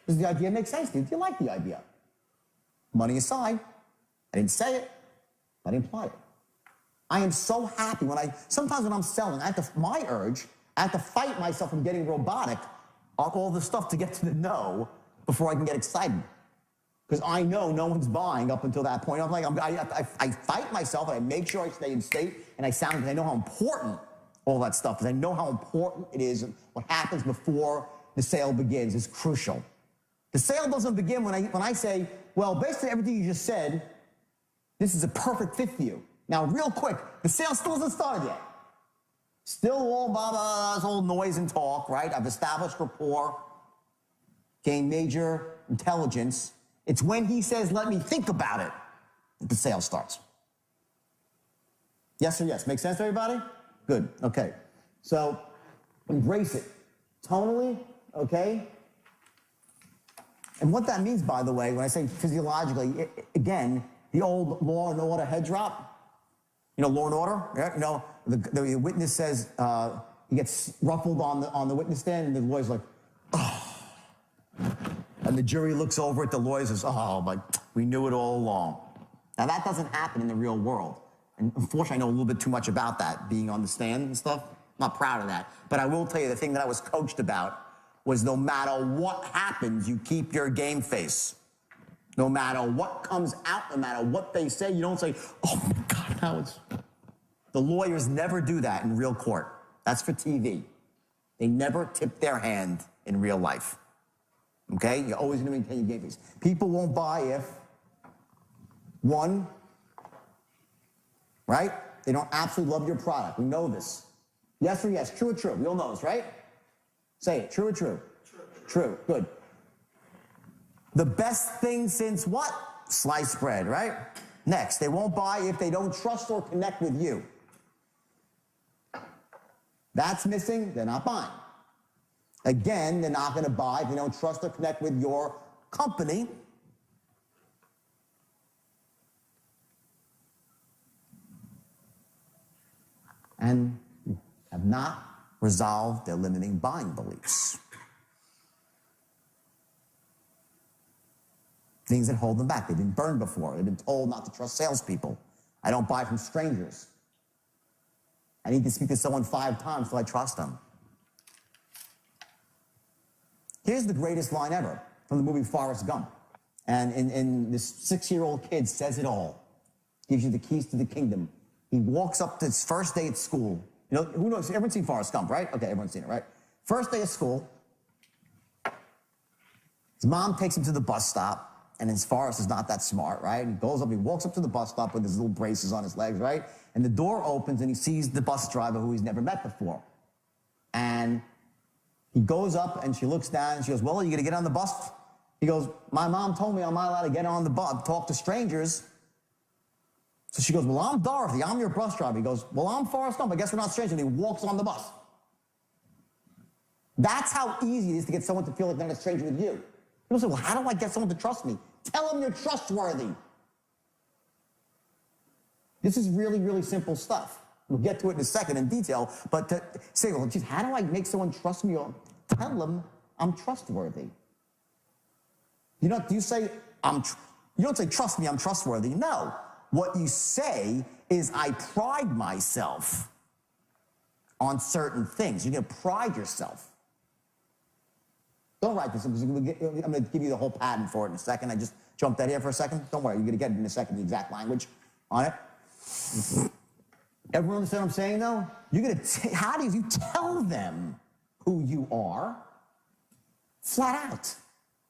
Does the idea make sense to you? Do you like the idea? Money aside, I didn't say it, I didn't imply it. I am so happy sometimes when I'm selling, my urge, I have to fight myself from getting robotic on all the stuff to get to the no before I can get excited. Because I know no one's buying up until that point. I'm like, I fight myself and I make sure I stay in state and I know how important all that stuff is. I know how important it is. What happens before the sale begins is crucial. The sale doesn't begin when I say, well, based on everything you just said, this is a perfect fit for you. Now, real quick, the sale still hasn't started yet. Still all blah, blah, blah, all noise and talk, right? I've established rapport, gained major intelligence. It's when he says, let me think about it, that the sale starts. Yes or yes? Make sense to everybody? Good, okay. So, embrace it. Tonally, okay? And what that means, by the way, when I say physiologically, again, the old Law and Order head drop. You know, Law and Order, yeah? You know, the witness says, he gets ruffled on the witness stand, and the lawyer's like, oh. And the jury looks over at the lawyer and says, oh, but we knew it all along. Now, that doesn't happen in the real world. And unfortunately, I know a little bit too much about that, being on the stand and stuff. I'm not proud of that. But I will tell you the thing that I was coached about was no matter what happens, you keep your game face. No matter what comes out, no matter what they say, you don't say, oh my God, now it's... The lawyers never do that in real court. That's for TV. They never tip their hand in real life. Okay? You're always going to maintain your game face. People won't buy if, one, right? They don't absolutely love your product. We know this. Yes or yes? True or true? We all know this, right? Say it. True or true? True. True. Good. The best thing since what? Sliced bread, right? Next, they won't buy if they don't trust or connect with you. That's missing, they're not buying. Again, they're not going to buy if they don't trust or connect with your company. And have not resolved their limiting buying beliefs. Things that hold them back. They've been burned before. They've been told not to trust salespeople. I don't buy from strangers. I need to speak to someone 5 times till I trust them. Here's the greatest line ever from the movie Forrest Gump. And this 6-year-old kid says it all. Gives you the keys to the kingdom. He walks up to his first day at school. You know, who knows? Everyone's seen Forrest Gump, right? Okay, everyone's seen it, right? First day of school. His mom takes him to the bus stop. And his Forrest is not that smart, right? He goes up, he walks up to the bus stop with his little braces on his legs, right? And the door opens and he sees the bus driver who he's never met before. And he goes up and she looks down and she goes, well, are you gonna get on the bus? He goes, my mom told me I'm not allowed to get on the bus, talk to strangers. So she goes, well, I'm Dorothy, I'm your bus driver. He goes, well, I'm Forrest Gump, I guess we're not strangers. And he walks on the bus. That's how easy it is to get someone to feel like they're not a stranger with you. People say, well, how do I get someone to trust me? Tell them you're trustworthy. This is really, really simple stuff. We'll get to it in a second in detail, but to say, well, geez, how do I make someone trust me? Or tell them I'm trustworthy. You know, do you say, you don't say, trust me, I'm trustworthy. No. What you say is, I pride myself on certain things. You're going to pride yourself. Don't write this, because I'm going to give you the whole patent for it in a second. I just jumped that here for a second. Don't worry, you're going to get it in a second, the exact language on it. Everyone understand what I'm saying, though? You're going to, how do you tell them who you are? Flat out.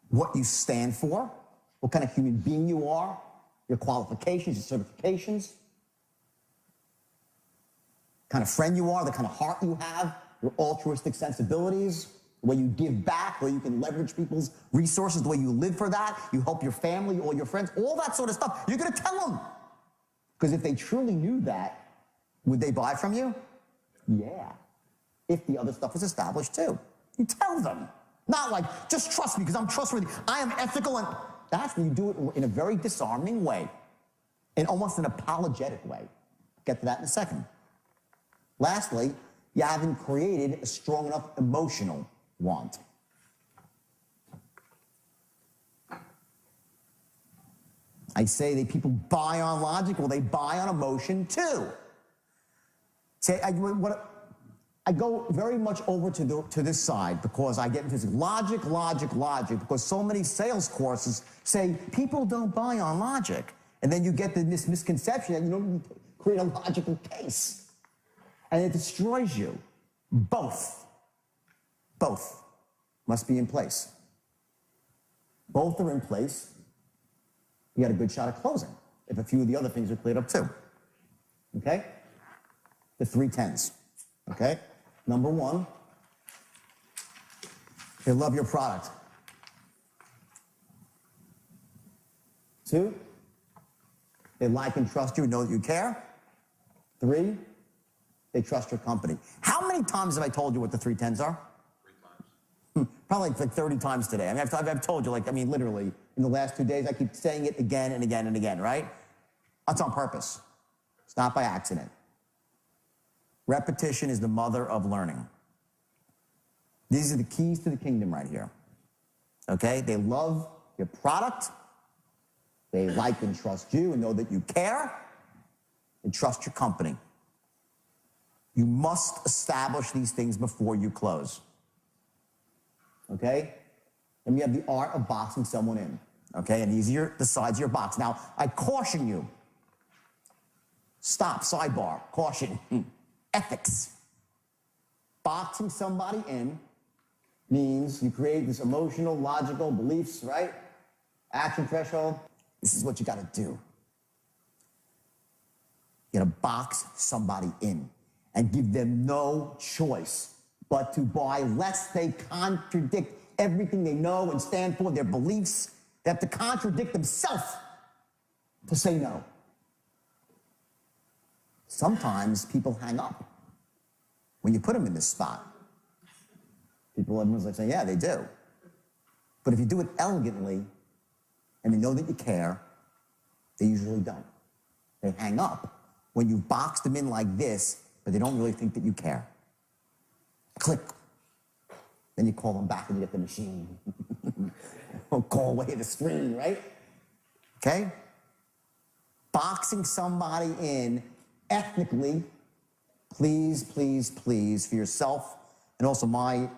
What you stand for, what kind of human being you are, your qualifications, your certifications, kind of friend you are, the kind of heart you have, your altruistic sensibilities, the way you give back, the way you can leverage people's resources, the way you live for that, you help your family, all your friends, all that sort of stuff. You're going to tell them. Because if they truly knew that, would they buy from you? Yeah. If the other stuff was established too. You tell them. Not like, just trust me because I'm trustworthy. I am ethical, and that's when you do it in a very disarming way. In almost an apologetic way. Get to that in a second. Lastly, you haven't created a strong enough emotional want. I say that people buy on logic, well, they buy on emotion too. Say, I go very much over to this side because I get into this logic, because so many sales courses say people don't buy on logic. And then you get this misconception that you don't create a logical case. And it destroys you. Both must be in place. Both are in place. You got a good shot at closing if a few of the other things are cleared up too. Okay? The 3 10s. Okay? Number 1, they love your product. 2, they like and trust you and know that you care. 3, they trust your company. How many times have I told you what the 3 10s are? 3 times. Probably like 30 times today. I mean, I've told you, literally, in the last 2 days, I keep saying it again and again and again, right? That's on purpose. It's not by accident. Repetition is the mother of learning. These are the keys to the kingdom right here. Okay? They love your product. They like and trust you and know that you care. And trust your company. You must establish these things before you close. okay? Then we have the art of boxing someone in, okay? And these are the sides of your box. Now, I caution you. Stop, sidebar, caution, ethics. Boxing somebody in means you create this emotional, logical beliefs, right? Action threshold. This is what you gotta do. You gotta box somebody in and give them no choice but to buy lest they contradict everything they know and stand for, their beliefs. They have to contradict themselves to say no. Sometimes people hang up when you put them in this spot. Everyone's like saying, yeah, they do. But if you do it elegantly and they know that you care, they usually don't. They hang up when you've boxed them in like this, but they don't really think that you care. Click. Then you call them back and you get the machine. Or call away the screen, right? Okay? Boxing somebody in ethnically, please, please, please, for yourself and also my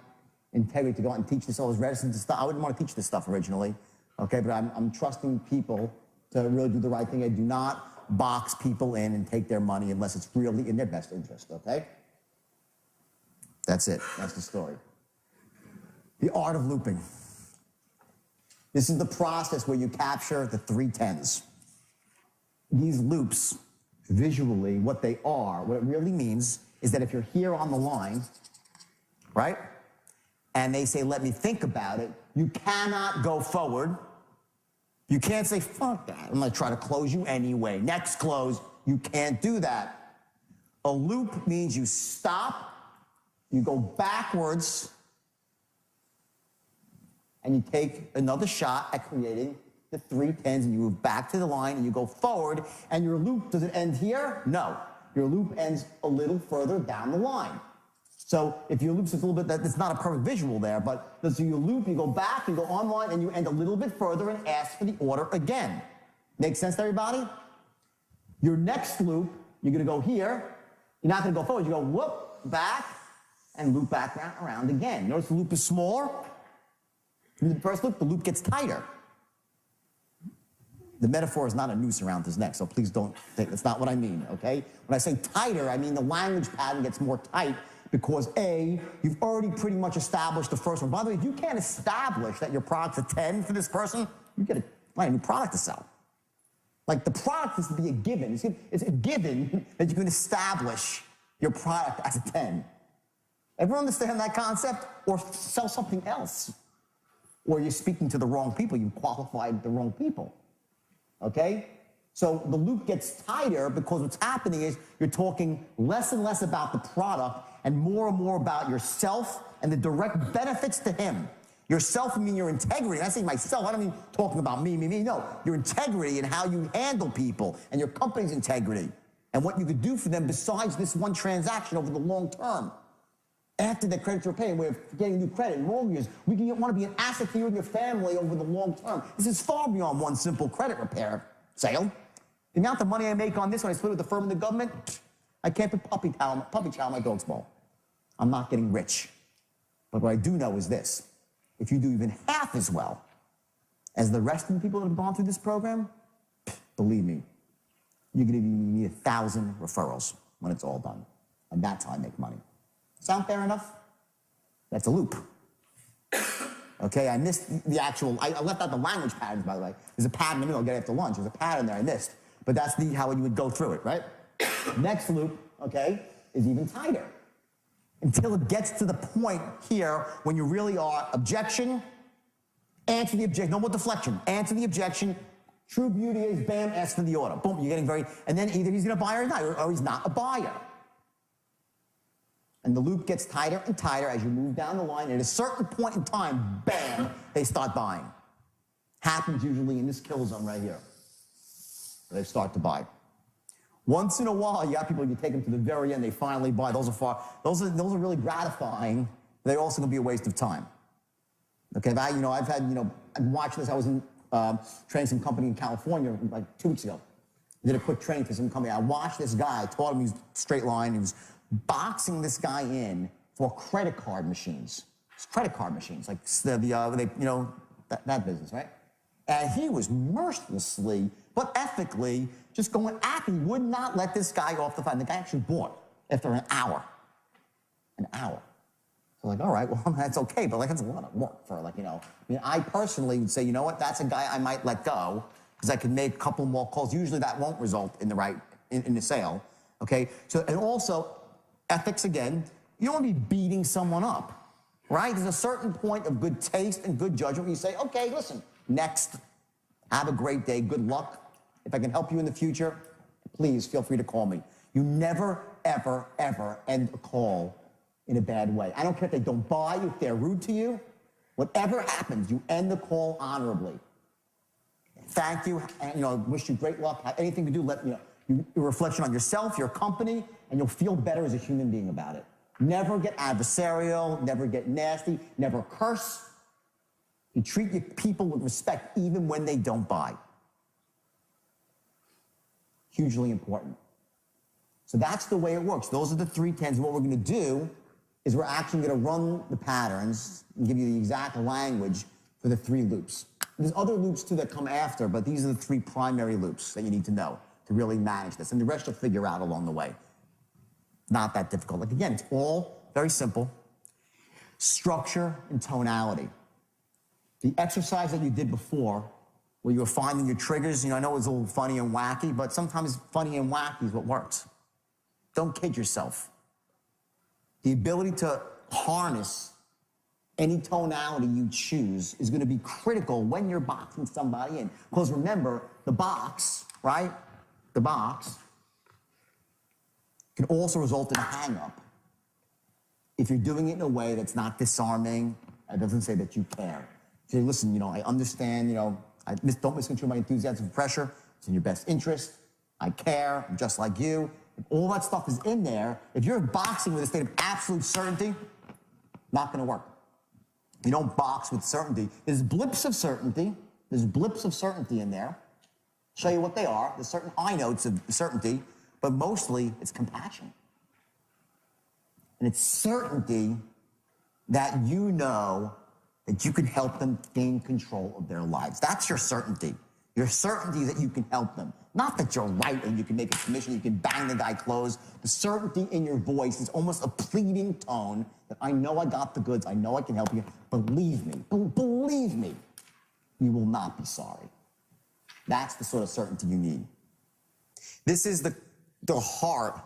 integrity to go out and teach this. I was reticent to stuff. I wouldn't want to teach this stuff originally, okay? But I'm trusting people to really do the right thing. I do not box people in and take their money unless it's really in their best interest, okay? That's it. That's the story. The art of looping. This is the process where you capture the 3 10s. These loops, visually, what they are, what it really means is that if you're here on the line, right, and they say, let me think about it, you cannot go forward. You can't say, fuck that, I'm gonna try to close you anyway. Next close, you can't do that. A loop means you stop, you go backwards, and you take another shot at creating the 3 10s, and you move back to the line, and you go forward, and your loop, does it end here? No. Your loop ends a little further down the line. So if your loop's a little bit, it's not a perfect visual there, but so you loop, you go back, you go online, and you end a little bit further and ask for the order again. Make sense to everybody? Your next loop, you're gonna go here, you're not gonna go forward, you go whoop, back, and loop back around again. Notice the loop is smaller. The first loop, the loop gets tighter. The metaphor is not a noose around his neck, so please don't think that's not what I mean, okay? When I say tighter, I mean the language pattern gets more tight because A, you've already pretty much established the first one. By the way, if you can't establish that your product's a 10 for this person, you get a new product to sell. Like the product is to be a given. It's a given that you can establish your product as a 10. Everyone understand that concept? Or sell something else. Or you're speaking to the wrong people. You've qualified the wrong people. Okay? So the loop gets tighter because what's happening is you're talking less and less about the product and more about yourself and the direct benefits to him. Yourself, I mean your integrity. And I say myself, I don't mean talking about me. No, your integrity and how you handle people and your company's integrity and what you could do for them besides this one transaction over the long term. After the credits are paid, we're getting new credit, mortgages. We want to be an asset to you and your family over the long term. This is far beyond one simple credit repair sale. The amount of money I make on this when I split with the firm and the government, I can't put puppy chow on my dog's bowl. I'm not getting rich. But what I do know is this. If you do even half as well as the rest of the people that have gone through this program, believe me, you're going to need 1,000 referrals when it's all done. And that's how I make money. Sound fair enough? That's a loop. Okay, I missed the actual, I left out the language patterns, by the way. There's a pattern, maybe I'll get after lunch. There's a pattern there I missed. But that's how you would go through it, right? Next loop, okay, is even tighter. Until it gets to the point here when you really are objection, answer the objection, no more deflection, answer the objection, true beauty is bam, ask for the order. Boom, you're getting very, and then either he's gonna buy or not, or he's not a buyer. And the loop gets tighter and tighter as you move down the line. At a certain point in time, bam, they start buying. Happens usually in this kill zone right here. They start to buy. Once in a while, you got people, you take them to the very end, they finally buy. Those are really gratifying. They're also going to be a waste of time. Okay, I've had, I'm watching this. I was in training some company in California like 2 weeks ago. I did a quick training for some company. I watched this guy, taught him his straight line. He was boxing this guy in for credit card machines. credit card machines, like that business, right? And he was mercilessly, but ethically, just going after. He would not let this guy off the phone. The guy actually bought after an hour. An hour. So like, all right, well, that's okay, but like, that's a lot of work for like, I mean, I personally would say, you know what, that's a guy I might let go because I can make a couple more calls. Usually that won't result in the sale, okay? So, and also, ethics again, you don't want to be beating someone up, right? There's a certain point of good taste and good judgment where you say, okay, listen, next, have a great day, good luck. If I can help you in the future, please feel free to call me. You never, ever, ever end a call in a bad way. I don't care if they don't buy you, if they're rude to you. Whatever happens, you end the call honorably. Thank you, and wish you great luck. Have anything to do, let a reflection on yourself, your company, and you'll feel better as a human being about it. Never get adversarial, never get nasty, never curse. You treat your people with respect even when they don't buy. Hugely important. So that's the way it works. Those are the 3 10s. What we're going to do is we're actually going to run the patterns and give you the exact language for the 3 loops. There's other loops too that come after, but these are the 3 primary loops that you need to know to really manage this. And the rest you'll figure out along the way. Not that difficult. Like again, it's all very simple. Structure and tonality. The exercise that you did before, where you were finding your triggers, I know it was a little funny and wacky, but sometimes funny and wacky is what works. Don't kid yourself. The ability to harness any tonality you choose is going to be critical when you're boxing somebody in. Because remember, the box, right? The box can also result in a hang-up if you're doing it in a way that's not disarming and doesn't say that you care. Say, listen, I understand, don't misconstrue my enthusiasm and pressure. It's in your best interest. I care. I'm just like you. If all that stuff is in there, if you're boxing with a state of absolute certainty, not going to work. You don't box with certainty. There's blips of certainty. There's blips of certainty in there. Show you what they are. There's certain high notes of certainty, but mostly it's compassion. And it's certainty that you know that you can help them gain control of their lives. That's your certainty. Your certainty that you can help them. Not that you're right and you can make a commission, you can bang the guy closed. The certainty in your voice is almost a pleading tone that I know I got the goods, I know I can help you. Believe me, believe me, you will not be sorry. That's the sort of certainty you need. This is the heart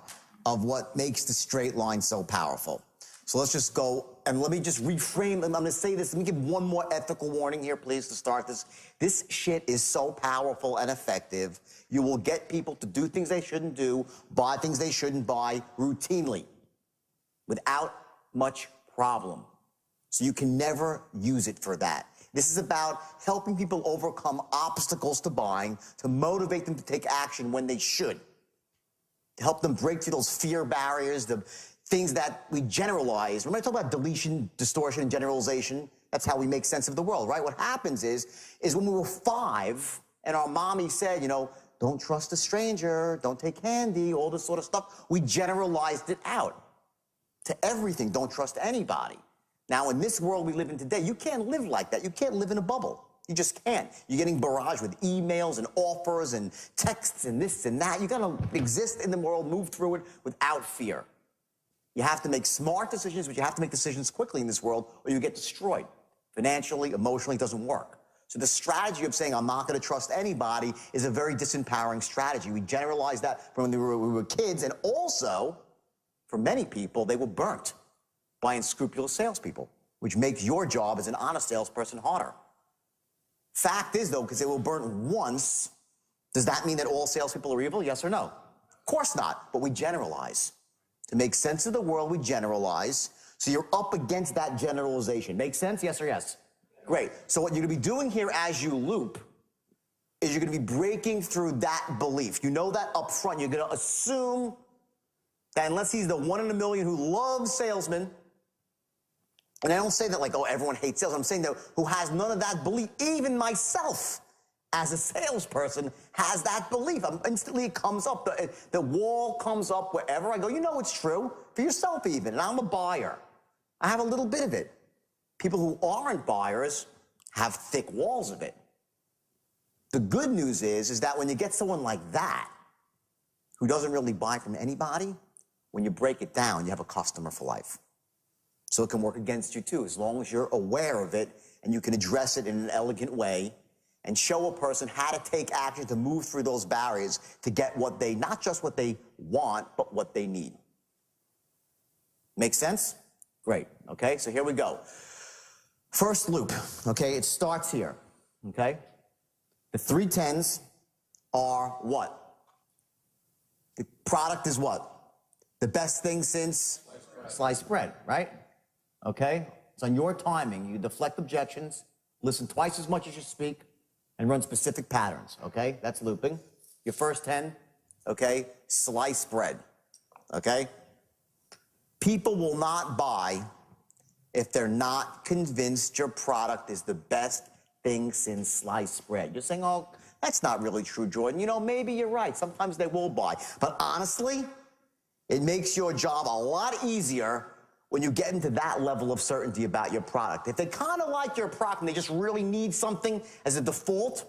of what makes the straight line so powerful. So let's just go, and let me just reframe, I'm gonna say this, let me give one more ethical warning here, please, to start this. This shit is so powerful and effective, you will get people to do things they shouldn't do, buy things they shouldn't buy routinely, without much problem. So you can never use it for that. This is about helping people overcome obstacles to buying, to motivate them to take action when they should, to help them break through those fear barriers, the things that we generalize. Remember I talk about deletion, distortion, and generalization? That's how we make sense of the world, right? What happens is when we were 5 and our mommy said, don't trust a stranger, don't take candy, all this sort of stuff, we generalized it out to everything. Don't trust anybody. Now, in this world we live in today, you can't live like that. You can't live in a bubble. You just can't. You're getting barraged with emails and offers and texts and this and that. You gotta exist in the world, move through it without fear. You have to make smart decisions, but you have to make decisions quickly in this world or you get destroyed. Financially, emotionally, it doesn't work. So the strategy of saying, I'm not going to trust anybody is a very disempowering strategy. We generalized that from when we were kids, and also, for many people, they were burnt by unscrupulous salespeople, which makes your job as an honest salesperson harder. Fact is, though, because they were burnt once, does that mean that all salespeople are evil? Yes or no? Of course not, but we generalize. To make sense of the world, we generalize. So you're up against that generalization. Make sense? Yes or yes? Great. So what you're going to be doing here as you loop is you're going to be breaking through that belief. You know that up front. You're going to assume that unless he's the 1 in a million who loves salesmen, and I don't say that like, oh, everyone hates sales. I'm saying that who has none of that belief, even myself, as a salesperson, has that belief. Instantly it comes up. The wall comes up wherever I go. You know it's true. For yourself even. And I'm a buyer. I have a little bit of it. People who aren't buyers have thick walls of it. The good news is that when you get someone like that, who doesn't really buy from anybody, when you break it down, you have a customer for life. So it can work against you too, as long as you're aware of it and you can address it in an elegant way and show a person how to take action to move through those barriers to get what they, not just what they want, but what they need. Make sense? Great, okay, so here we go. First loop, okay, it starts here, okay? The 3 10s are what? The product is what? The best thing since sliced bread, right? Okay? It's on your timing. You deflect objections, listen twice as much as you speak, and run specific patterns, okay? That's looping. Your first 10, okay? Sliced bread, okay? People will not buy if they're not convinced your product is the best thing since sliced bread. You're saying, oh, that's not really true, Jordan. You know, maybe you're right. Sometimes they will buy. But honestly, it makes your job a lot easier when you get into that level of certainty about your product. If they kind of like your product and they just really need something as a default,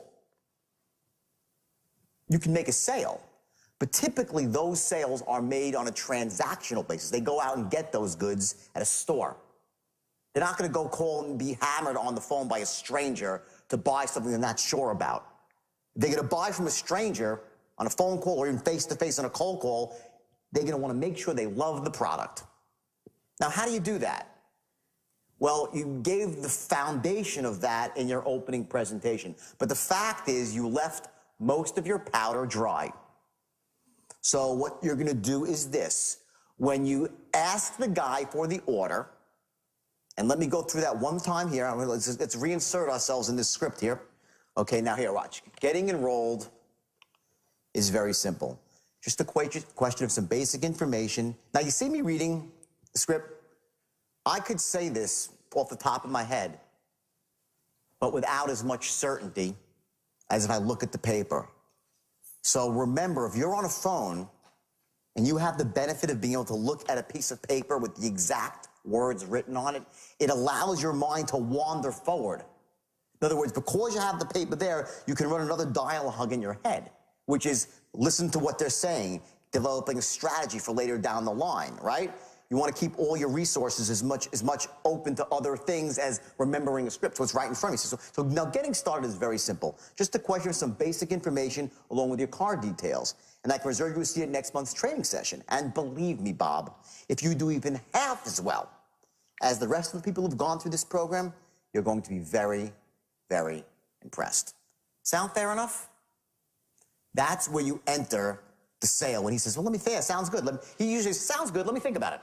you can make a sale. But typically, those sales are made on a transactional basis. They go out and get those goods at a store. They're not going to go call and be hammered on the phone by a stranger to buy something they're not sure about. They're going to buy from a stranger on a phone call or even face-to-face on a cold call. They're going to want to make sure they love the product. Now, how do you do that? Well, you gave the foundation of that in your opening presentation. But the fact is you left most of your powder dry. So what you're going to do is this. When you ask the guy for the order, and let me go through that one time here. Let's reinsert ourselves in this script here. Okay, now here, watch. Getting enrolled is very simple. Just a question of some basic information. Now, you see me reading the script? I could say this off the top of my head, but without as much certainty as if I look at the paper. So remember, if you're on a phone and you have the benefit of being able to look at a piece of paper with the exact words written on it, it allows your mind to wander forward. In other words, because you have the paper there, you can run another dialogue in your head, which is listen to what they're saying, developing a strategy for later down the line, right? You want to keep all your resources as much open to other things as remembering a script, so it's right in front of you. So now getting started is very simple. Just a question of some basic information along with your card details. And I can reserve you a seat at next month's training session. And believe me, Bob, if you do even half as well as the rest of the people who've gone through this program, you're going to be very, very impressed. Sound fair enough? That's where you enter the sale. When he says, well, let me think, it sounds good. He usually says, sounds good, let me think about it.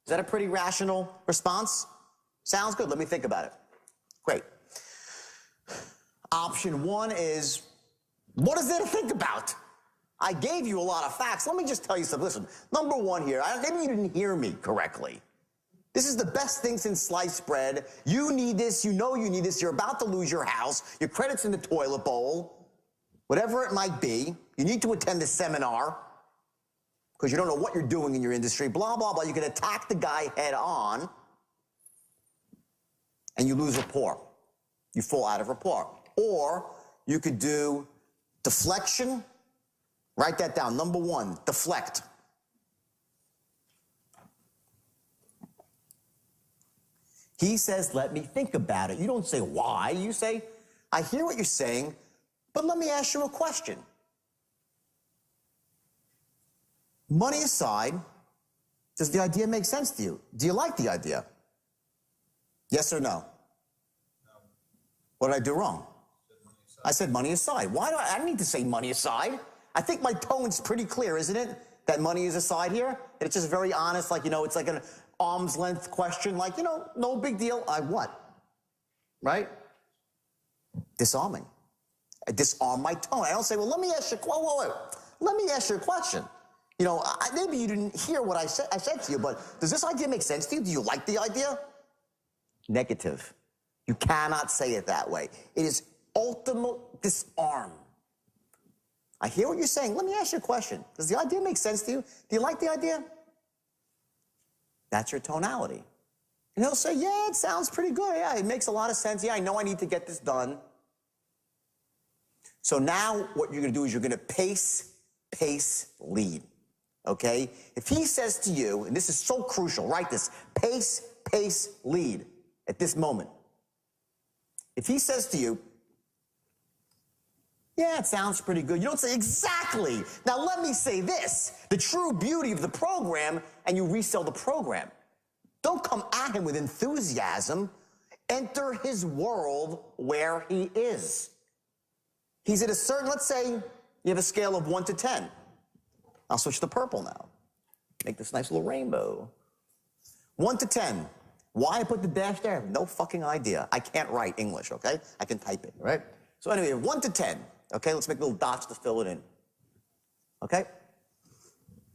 Is that a pretty rational response? Sounds good, let me think about it. Great. Option 1 is, what is there to think about? I gave you a lot of facts. Let me just tell you something. Listen, number 1 here, maybe you didn't hear me correctly. This is the best thing since sliced bread. You need this, you know you need this, you're about to lose your house, your credit's in the toilet bowl, whatever it might be. You need to attend a seminar because you don't know what you're doing in your industry, blah, blah, blah. You can attack the guy head on and you lose rapport. You fall out of rapport. Or you could do deflection. Write that down. Number 1, deflect. He says, let me think about it. You don't say why. You say, I hear what you're saying, but let me ask you a question. Money aside, does the idea make sense to you? Do you like the idea? Yes or no? No. What did I do wrong? I said money aside. Why do I need to say money aside? I think my tone's pretty clear, isn't it? That money is aside here. It's just very honest, like, you know, it's like an arm's length question, like, you know, no big deal. I what? Right? Disarming. I disarm my tone. I don't say, well, let me ask you, whoa. Let me ask you a question. You know, maybe you didn't hear what I said to you, but does this idea make sense to you? Do you like the idea? Negative. You cannot say it that way. It is ultimate disarm. I hear what you're saying. Let me ask you a question. Does the idea make sense to you? Do you like the idea? That's your tonality. And he'll say, yeah, it sounds pretty good. Yeah, it makes a lot of sense. Yeah, I know I need to get this done. So now what you're going to do is you're going to pace, lead. Okay? If he says to you, and this is so crucial, write this, pace, lead at this moment. If he says to you, yeah, it sounds pretty good, you don't say exactly. Now let me say this, the true beauty of the program, and you resell the program. Don't come at him with enthusiasm. Enter his world where he is. He's at a certain, let's say you have a scale of 1 to 10. I'll switch to purple now. Make this nice little rainbow. 1 to 10. Why I put the dash there? I have no fucking idea. I can't write English, okay? I can type it, right? So anyway, 1 to 10. Okay, let's make little dots to fill it in. Okay?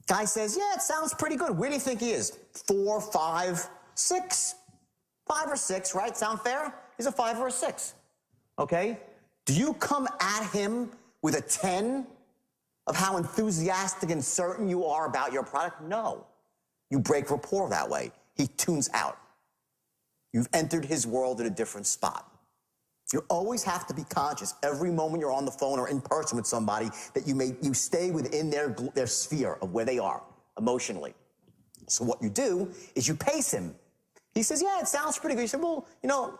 Guy says, yeah, it sounds pretty good. Where do you think he is? 4, 5, 6? 5 or 6, right? Sound fair? He's a 5 or a 6. Okay? Do you come at him with a 10 of how enthusiastic and certain you are about your product? No. You break rapport that way. He tunes out. You've entered his world at a different spot. You always have to be conscious every moment you're on the phone or in person with somebody that you stay within their sphere of where they are emotionally. So what you do is you pace him. He says, yeah, it sounds pretty good. You say, well,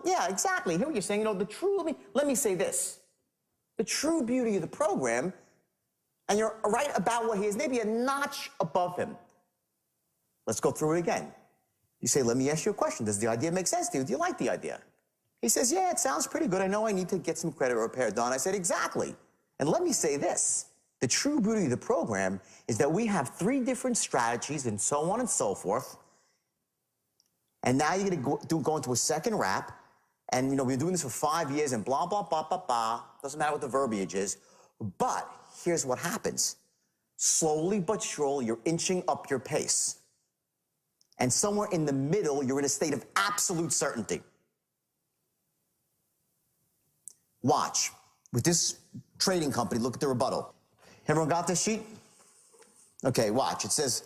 yeah, exactly. I hear what you're saying. Let me say this. The true beauty of the program, and you're right about what he is, maybe a notch above him. Let's go through it again. You say, let me ask you a question. Does the idea make sense to you? Do you like the idea? He says, yeah, it sounds pretty good. I know I need to get some credit repair done. I said, exactly. And let me say this. The true beauty of the program is that we have 3 different strategies and so on and so forth. And now you're going to go into a second wrap. And, we've been doing this for 5 years and blah, blah, blah, blah, blah. Doesn't matter what the verbiage is. But here's what happens. Slowly but surely, you're inching up your pace. And somewhere in the middle, you're in a state of absolute certainty. Watch. With this trading company, look at the rebuttal. Everyone got this sheet? Okay, watch. It says,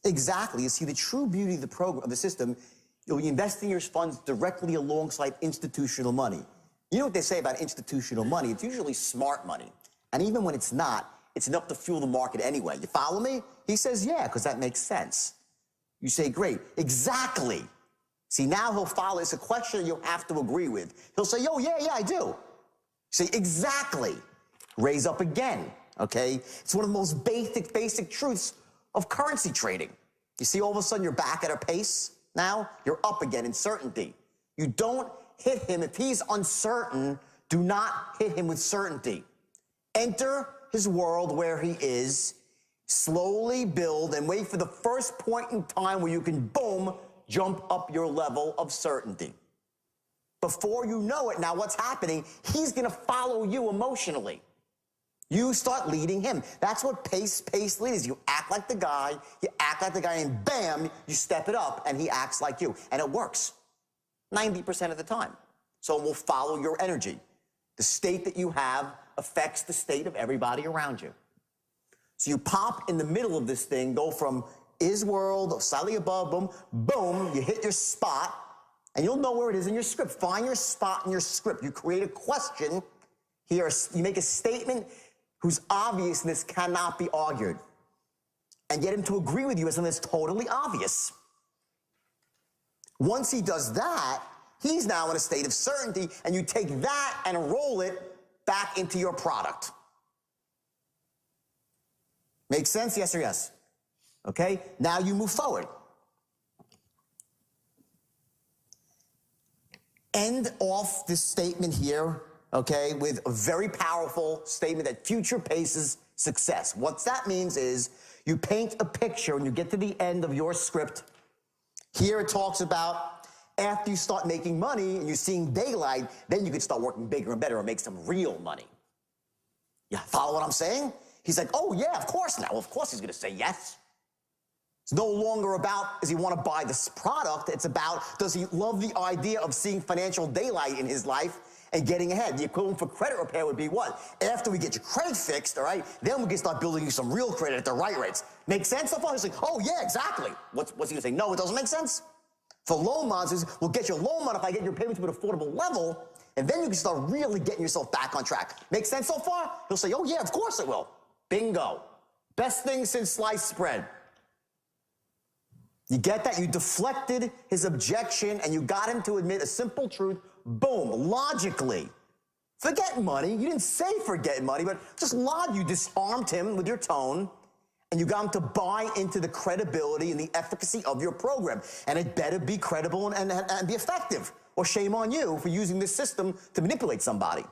exactly. You see, the true beauty of the program, of the system, you'll be investing your funds directly alongside institutional money. You know what they say about institutional money? It's usually smart money. And even when it's not, it's enough to fuel the market anyway. You follow me? He says, yeah, because that makes sense. You say, great. Exactly. See, now he'll follow. It's a question you'll have to agree with. He'll say, oh, yeah, I do. Say, exactly. Raise up again, okay? It's one of the most basic truths of currency trading. You see, all of a sudden, you're back at a pace now. You're up again in certainty. You don't hit him. If he's uncertain, do not hit him with certainty. Enter his world where he is. Slowly build and wait for the first point in time where you can, boom, jump up your level of certainty. Before you know it, now what's happening, he's going to follow you emotionally. You start leading him. That's what pace lead is. You act like the guy, and bam, you step it up, and he acts like you. And it works 90% of the time. So it will follow your energy. The state that you have affects the state of everybody around you. So you pop in the middle of this thing, go from is world, slightly above, boom, boom, you hit your spot, and you'll know where it is in your script. Find your spot in your script. You create a question here, you make a statement whose obviousness cannot be argued, and get him to agree with you as something that's totally obvious. Once he does that, he's now in a state of certainty, and you take that and roll it back into your product. Make sense? Yes or yes? Okay? Now you move forward. End off this statement here, okay, with a very powerful statement that future paces success. What that means is you paint a picture when you get to the end of your script. Here it talks about after you start making money and you're seeing daylight, then you can start working bigger and better and make some real money. Yeah, follow what I'm saying? He's like, oh, yeah, of course now. Of course he's going to say yes. It's no longer about, does he want to buy this product? It's about, does he love the idea of seeing financial daylight in his life and getting ahead? The equivalent for credit repair would be what? After we get your credit fixed, all right, then we can start building you some real credit at the right rates. Make sense so far? He's like, oh, yeah, exactly. What's he going to say? No, it doesn't make sense? For loan mods, we'll get your loan mod if I get your payment to an affordable level, and then you can start really getting yourself back on track. Make sense so far? He'll say, oh yeah, of course it will. Bingo. Best thing since sliced bread. You get that? You deflected his objection and you got him to admit a simple truth. Boom, logically. Forget money. You didn't say forget money, but just you disarmed him with your tone and you got him to buy into the credibility and the efficacy of your program. And it better be credible and be effective, or shame on you for using this system to manipulate somebody.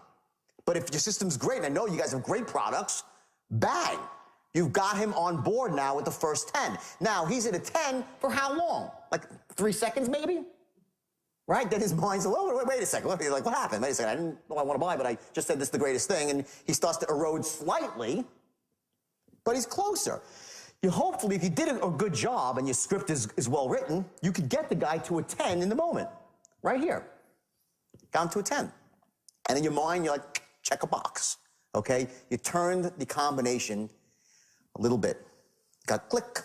But if your system's great, and I know you guys have great products, bang. You've got him on board now with the first 10. Now, he's at a 10 for how long? Like 3 seconds, maybe? Right? Then his mind's like, oh, wait a second. He's like, what happened? Wait a second. I didn't know I want to buy, but I just said this is the greatest thing. And he starts to erode slightly, but he's closer. Hopefully, if you did a good job and your script is well written, you could get the guy to a 10 in the moment. Right here. Down to a 10. And in your mind, you're like, check a box. Okay? You turned the combination a little bit. Got click.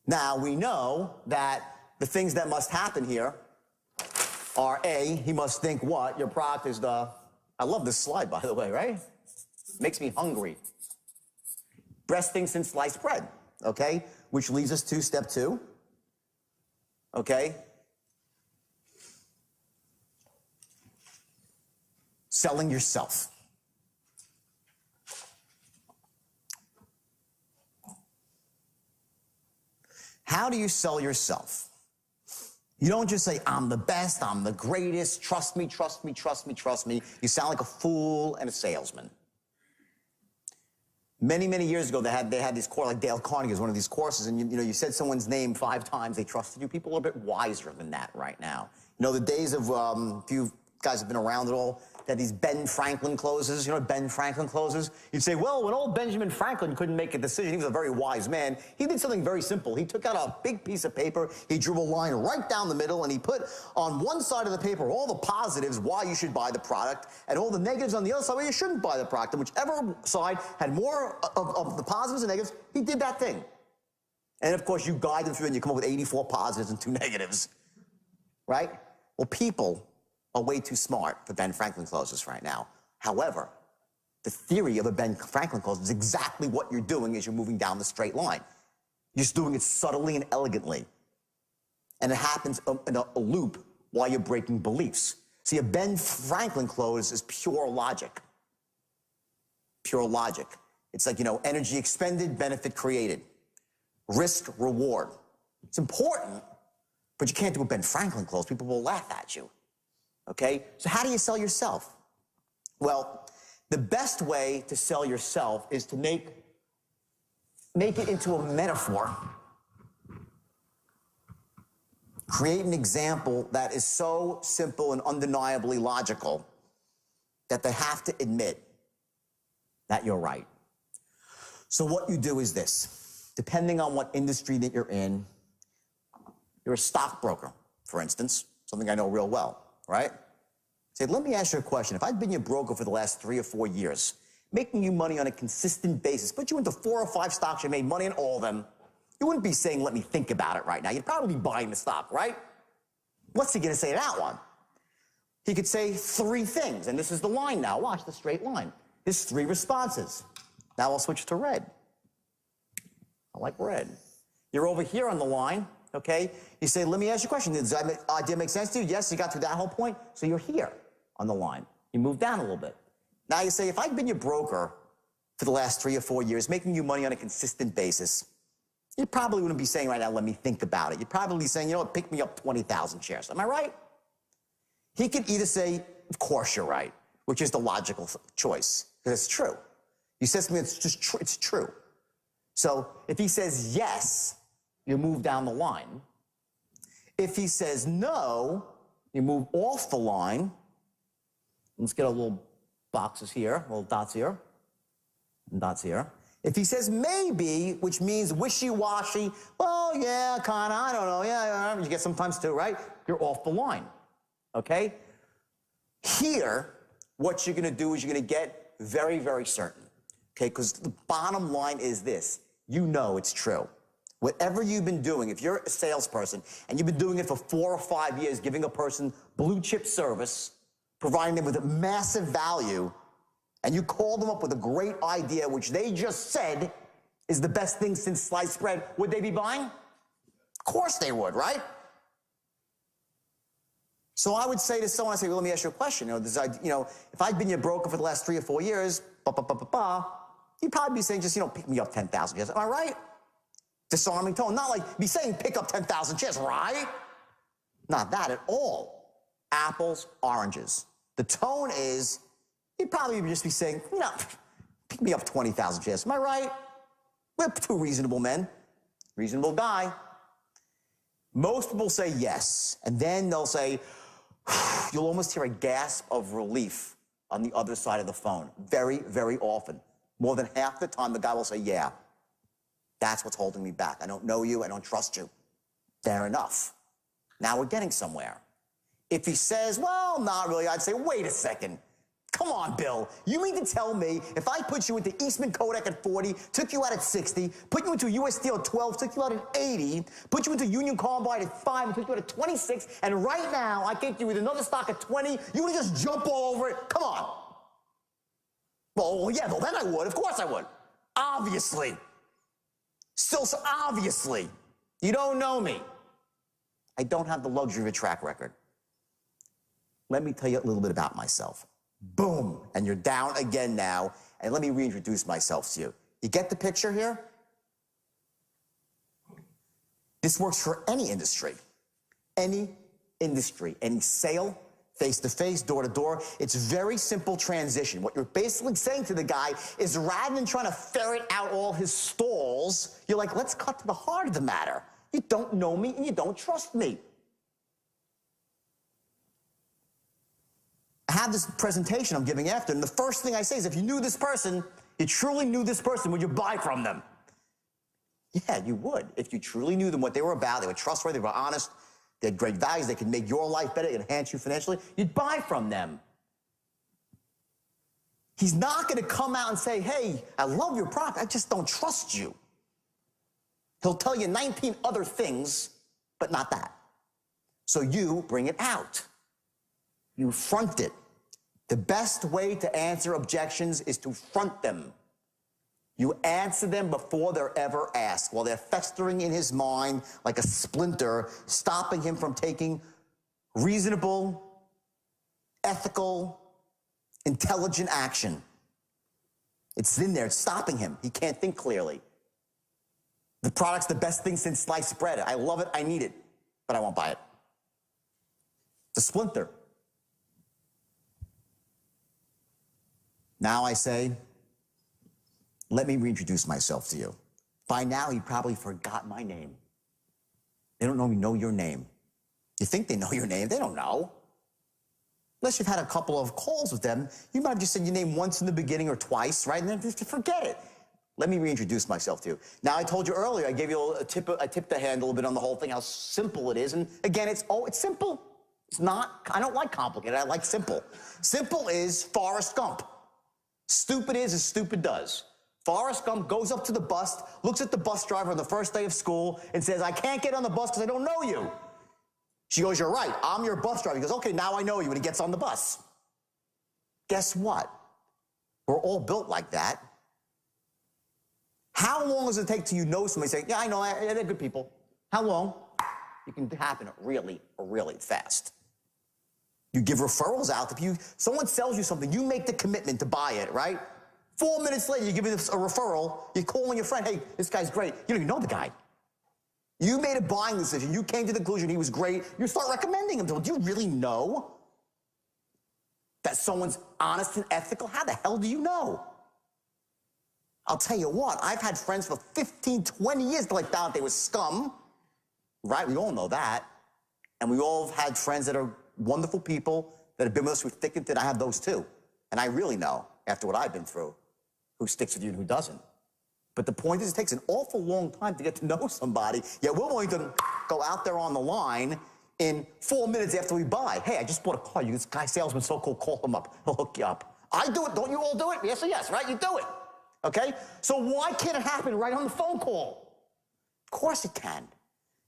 Now we know that the things that must happen here are A, he must think what? Your product is I love this slide, by the way, right? Makes me hungry. Best thing since sliced bread, okay? Which leads us to step 2, okay? Selling yourself. How do you sell yourself? You don't just say, I'm the best, I'm the greatest, trust me, trust me, trust me, trust me. You sound like a fool and a salesman. Many, many years ago, they had these courses, like Dale Carnegie was one of these courses, and you said someone's name 5 times, they trusted you. People are a bit wiser than that right now. You know, the days of, if you guys have been around at all, they had these Ben Franklin closes. You know what Ben Franklin closes? You'd say, well, when old Benjamin Franklin couldn't make a decision, he was a very wise man, he did something very simple. He took out a big piece of paper, he drew a line right down the middle, and he put on one side of the paper all the positives why you should buy the product, and all the negatives on the other side why you shouldn't buy the product. And whichever side had more of the positives and negatives, he did that thing. And of course, you guide them through and you come up with 84 positives and 2 negatives, right? Well, people are way too smart for Ben Franklin closes right now. However, the theory of a Ben Franklin close is exactly what you're doing as you're moving down the straight line. You're just doing it subtly and elegantly. And it happens in a loop while you're breaking beliefs. See, a Ben Franklin close is pure logic. Pure logic. It's like, energy expended, benefit created. Risk, reward. It's important, but you can't do a Ben Franklin close. People will laugh at you. Okay? So how do you sell yourself? Well, the best way to sell yourself is to make it into a metaphor. Create an example that is so simple and undeniably logical that they have to admit that you're right. So what you do is this. Depending on what industry that you're in, you're a stockbroker, for instance, something I know real well. Right? Say, let me ask you a question. If I'd been your broker for the last 3 or 4 years, making you money on a consistent basis, put you into 4 or 5 stocks, you made money in all of them, you wouldn't be saying, let me think about it right now. You'd probably be buying the stock, right? What's he going to say to that one? He could say 3 things, and this is the line now. Watch the straight line. There's 3 responses. Now I'll switch to red. I like red. You're over here on the line. Okay? You say, let me ask you a question. Does that idea make sense to you? Yes, you got through that whole point. So you're here on the line. You move down a little bit. Now you say, if I'd been your broker for the last 3 or 4 years, making you money on a consistent basis, you probably wouldn't be saying right now, let me think about it. You'd probably be saying, you know what, pick me up 20,000 shares. Am I right? He could either say, of course you're right, which is the logical choice, because it's true. You said something that's just true. It's true. So if he says yes, you move down the line. If he says no, you move off the line. Let's get our little boxes here, little dots here, and dots here. If he says maybe, which means wishy-washy, well, yeah, kind of, I don't know, yeah, you get sometimes too, right? You're off the line, okay? Here, what you're going to do is you're going to get very, very certain, okay? Because the bottom line is this. You know it's true. Whatever you've been doing, if you're a salesperson and you've been doing it for 4 or 5 years, giving a person blue chip service, providing them with a massive value, and you call them up with a great idea, which they just said is the best thing since sliced bread, would they be buying? Of course they would, right? So I would say to someone, I say, well, let me ask you a question. If I'd been your broker for the last 3 or 4 years, you'd probably be saying just, pick me up 10,000 shares. Am I right? Disarming tone. Not like me saying pick up 10,000 shares, right? Not that at all. Apples, oranges. The tone is, you'd probably just be saying, pick me up 20,000 shares. Am I right? We're two reasonable men. Reasonable guy. Most people say yes. And then they'll say, you'll almost hear a gasp of relief on the other side of the phone. Very, very often. More than half the time, the guy will say, yeah, that's what's holding me back. I don't know you. I don't trust you. Fair enough. Now we're getting somewhere. If he says, well, not really, I'd say, wait a second. Come on, Bill. You mean to tell me if I put you into Eastman Kodak at 40, took you out at 60, put you into US Steel at 12, took you out at 80, put you into Union Carbide at 5, and took you out at 26, and right now I came to you with another stock at 20, you would just jump all over it? Come on. Well, yeah, well, then I would. Of course I would. Obviously. Still, so obviously. You don't know me. I don't have the luxury of a track record. Let me tell you a little bit about myself. Boom, and you're down again now, and let me reintroduce myself to you. You get the picture here? This works for any industry, any sale, face-to-face, door-to-door. It's a very simple transition. What you're basically saying to the guy is rather than trying to ferret out all his stalls, you're like, let's cut to the heart of the matter. You don't know me and you don't trust me. I have this presentation I'm giving after, and the first thing I say is, if you knew this person, you truly knew this person, would you buy from them? Yeah, you would. If you truly knew them, what they were about, they were trustworthy, they were honest, they had great values, they could make your life better, enhance you financially, you'd buy from them. He's not going to come out and say, hey, I love your product, I just don't trust you. He'll tell you 19 other things, but not that. So you bring it out. You front it. The best way to answer objections is to front them. You answer them before they're ever asked, while they're festering in his mind like a splinter, stopping him from taking reasonable, ethical, intelligent action. It's in there, it's stopping him. He can't think clearly. The product's the best thing since sliced bread. I love it, I need it, but I won't buy it. The splinter. Now I say, let me reintroduce myself to you. By now, he probably forgot my name. They don't know your name. You think they know your name, they don't know. Unless you've had a couple of calls with them, you might have just said your name once in the beginning or twice, right? And then just forget it. Let me reintroduce myself to you. Now, I told you earlier, I gave you a tip to hand a little bit on the whole thing, how simple it is. And again, it's simple. It's not, I don't like complicated, I like simple. Simple is Forrest Gump. Stupid is as stupid does. Forrest Gump goes up to the bus, looks at the bus driver on the first day of school and says, I can't get on the bus because I don't know you. She goes, you're right, I'm your bus driver. He goes, okay, now I know you, and he gets on the bus. Guess what? We're all built like that. How long does it take till you know somebody saying, yeah, I know, they're good people? How long? It can happen really, really fast. You give referrals out. If someone sells you something, you make the commitment to buy it, right? 4 minutes later, you give it a referral, you're calling your friend, hey, this guy's great. You don't even know the guy. You made a buying decision. You came to the conclusion he was great. You start recommending him to him. Do you really know that someone's honest and ethical? How the hell do you know? I'll tell you what, I've had friends for 15, 20 years till I found out they were scum, right? We all know that. And we all have had friends that are wonderful people that have been with us through thick and thin. I have those too. And I really know, after what I've been through, who sticks with you and who doesn't. But the point is, it takes an awful long time to get to know somebody. Yet we're willing to go out there on the line in 4 minutes after we buy. Hey, I just bought a car. This guy salesman, so cool, call him up. He'll hook you up. I do it. Don't you all do it? Yes or yes, right? You do it. Okay? So why can't it happen right on the phone call? Of course it can.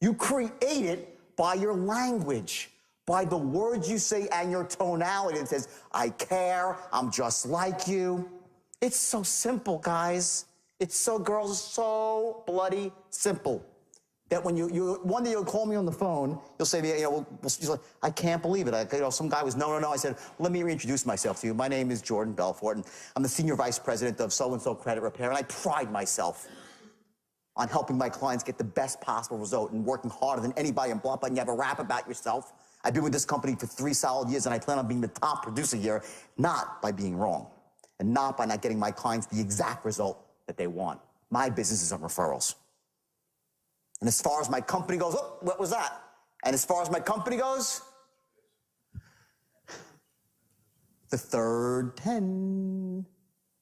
You create it by your language, by the words you say and your tonality. It says, I care, I'm just like you. It's so simple, guys. It's so, girls, so bloody simple. That when one day you'll call me on the phone, you'll say to me, you're like, I can't believe it. Some guy was, no. I said, let me reintroduce myself to you. My name is Jordan Belfort, and I'm the Senior Vice President of so-and-so Credit Repair, and I pride myself on helping my clients get the best possible result and working harder than anybody and blah, blah, and you have a rap about yourself. I've been with this company for 3 solid years, and I plan on being the top producer here, not by being wrong, and not by not getting my clients the exact result that they want. My business is on referrals. And as far as my company goes, oh, what was that? And as far as my company goes, the third 10.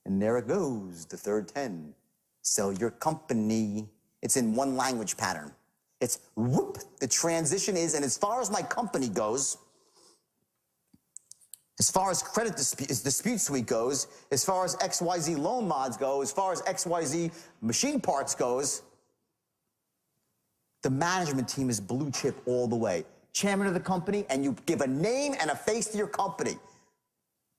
And there it goes, the third 10. Sell your company. It's in one language pattern. It's whoop. The transition is, and as far as my company goes, as far as credit dispute suite goes, as far as XYZ loan mods go, as far as XYZ machine parts goes, the management team is blue chip all the way. Chairman of the company, and you give a name and a face to your company.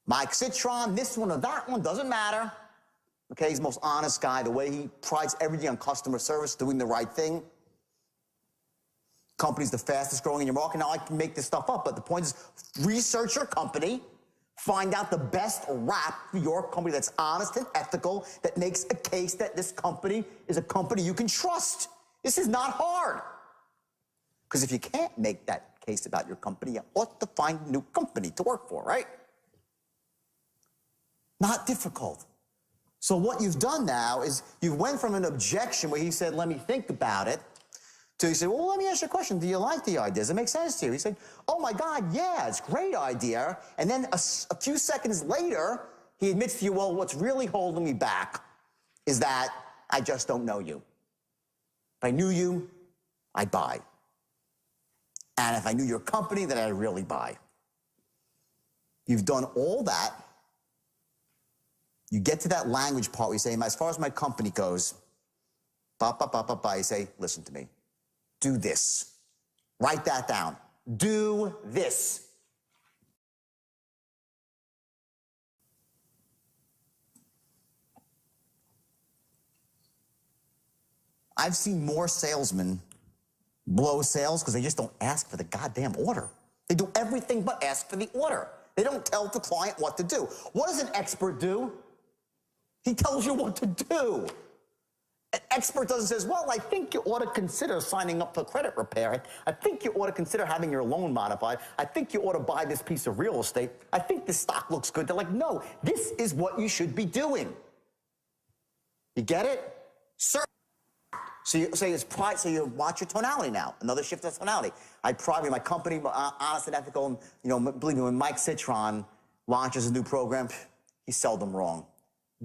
Mike Citron, this one or that one, doesn't matter. Okay, he's the most honest guy, the way he prides everything on customer service, doing the right thing. Company's the fastest growing in your market. Now, I can make this stuff up, but the point is, research your company, find out the best rap for your company that's honest and ethical, that makes a case that this company is a company you can trust. This is not hard. Because if you can't make that case about your company, you ought to find a new company to work for, right? Not difficult. So what you've done now is you went from an objection where he said, let me think about it, to he said, well, let me ask you a question. Do you like the idea? Does it make sense to you? He said, oh my God, yeah, it's a great idea. And then a few seconds later, he admits to you, well, what's really holding me back is that I just don't know you. If I knew you, I'd buy. And if I knew your company, then I'd really buy. You've done all that. You get to that language part where you say, as far as my company goes, you say, listen to me. Do this. Write that down. Do this. I've seen more salesmen blow sales because they just don't ask for the goddamn order. They do everything but ask for the order. They don't tell the client what to do. What does an expert do? He tells you what to do. An expert doesn't say, well, I think you ought to consider signing up for credit repair. I think you ought to consider having your loan modified. I think you ought to buy this piece of real estate. I think this stock looks good. They're like, no, this is what you should be doing. You get it? Sir. So you say it's pride, so you watch your tonality now. Another shift of tonality. I pride me in my company, honest and ethical, and, believe me, when Mike Citron launches a new program, he's seldom wrong.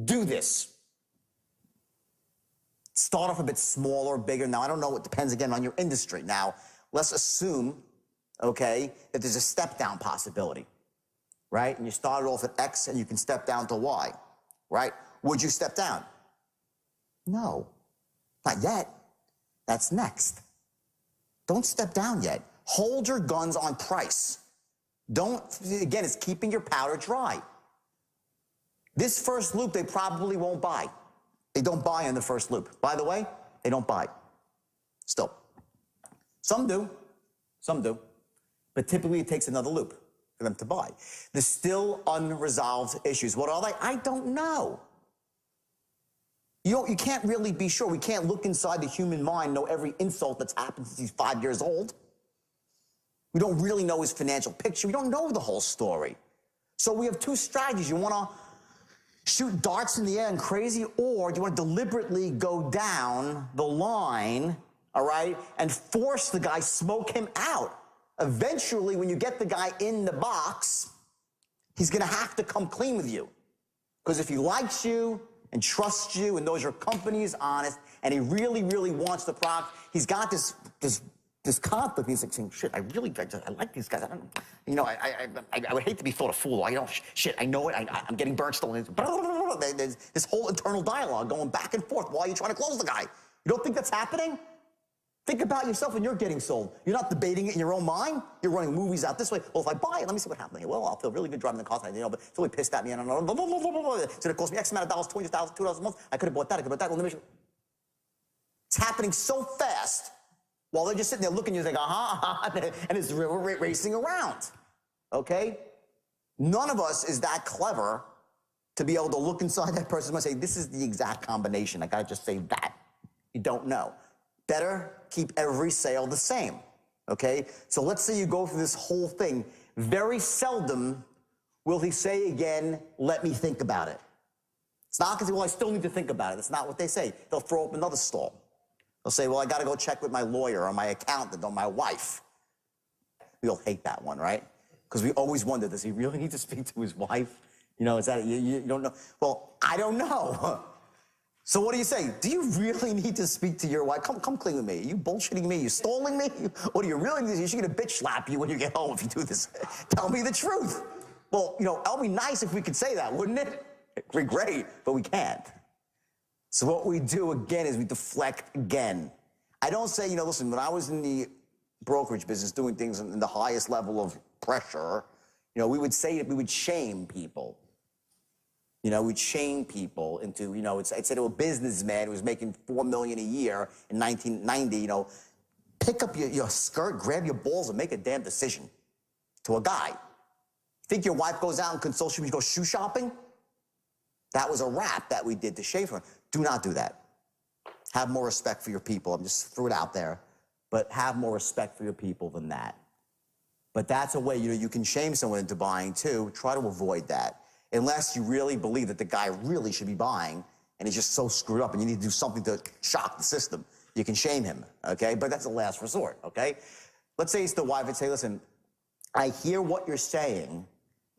Do this. Start off a bit smaller, bigger. Now, I don't know, it depends again on your industry. Now, let's assume, okay, that there's a step down possibility, right? And you started off at X and you can step down to Y, right? Would you step down? No. Not yet. That's next. Don't step down yet. Hold your guns on price. Don't, again, it's keeping your powder dry. This first loop, they probably won't buy. They don't buy in the first loop. By the way, they don't buy. Still. Some do. Some do. But typically it takes another loop for them to buy. There's still unresolved issues. What are they? I don't know. You can't really be sure. We can't look inside the human mind, know every insult that's happened since he's 5 years old. We don't really know his financial picture. We don't know the whole story. So we have two strategies. You want to shoot darts in the air and crazy, or do you want to deliberately go down the line, all right, and force the guy, smoke him out? Eventually, when you get the guy in the box, he's going to have to come clean with you. Because if he likes you and trusts you and knows your company is honest and he really, really wants the product, he's got this conflict. He's like saying, shit, I like these guys. I would hate to be thought a fool. Shit, I know it. I'm getting burnt, stolen. There's this whole internal dialogue going back and forth while you're trying to close the guy. You don't think that's happening? Think about yourself when you're getting sold. You're not debating it in your own mind. You're running movies out this way. Well, if I buy it, let me see what happens. Well, I'll feel really good driving the car. But it's really pissed at me. And blah, blah, blah, blah, blah, blah. So it cost me X amount of dollars, $20,000, $2 a month. I could have bought that. I could have bought that. Well, it's happening so fast while they're just sitting there looking at you like, and it's racing around. Okay? None of us is that clever to be able to look inside that person and say, this is the exact combination. I got to just say that. You don't know. Better keep every sale the same, okay? So let's say you go through this whole thing. Very seldom will he say again, let me think about it. It's not because, well, I still need to think about it. That's not what they say. They'll throw up another stall. They'll say, well, I got to go check with my lawyer or my accountant or my wife. We all hate that one, right? Because we always wonder, does he really need to speak to his wife? You know, is that, you don't know? Well, I don't know. So what do you say? Do you really need to speak to your wife? Come clean with me. Are you bullshitting me? Are you stalling me? Or do you really need to? You should get a bitch slap you when you get home if you do this. Tell me the truth. Well, you know, it'll be nice if we could say that, wouldn't it? It'd be great, but we can't. So what we do again is we deflect again. I don't say, you know, listen, when I was in the brokerage business doing things in the highest level of pressure, you know, we would say that we would shame people. You know, we'd shame people into, you know, I'd say to a businessman who was making $4 million a year in 1990, you know, pick up your skirt, grab your balls, and make a damn decision. To a guy. Think your wife goes out and consults you when you go shoe shopping? That was a rap that we did to shame her. Do not do that. Have more respect for your people. I'm just threw it out there. But have more respect for your people than that. But that's a way, you know, you can shame someone into buying too. Try to avoid that. Unless you really believe that the guy really should be buying and he's just so screwed up and you need to do something to shock the system. You can shame him, okay? But that's the last resort, okay? Let's say it's the wife and say, listen, I hear what you're saying.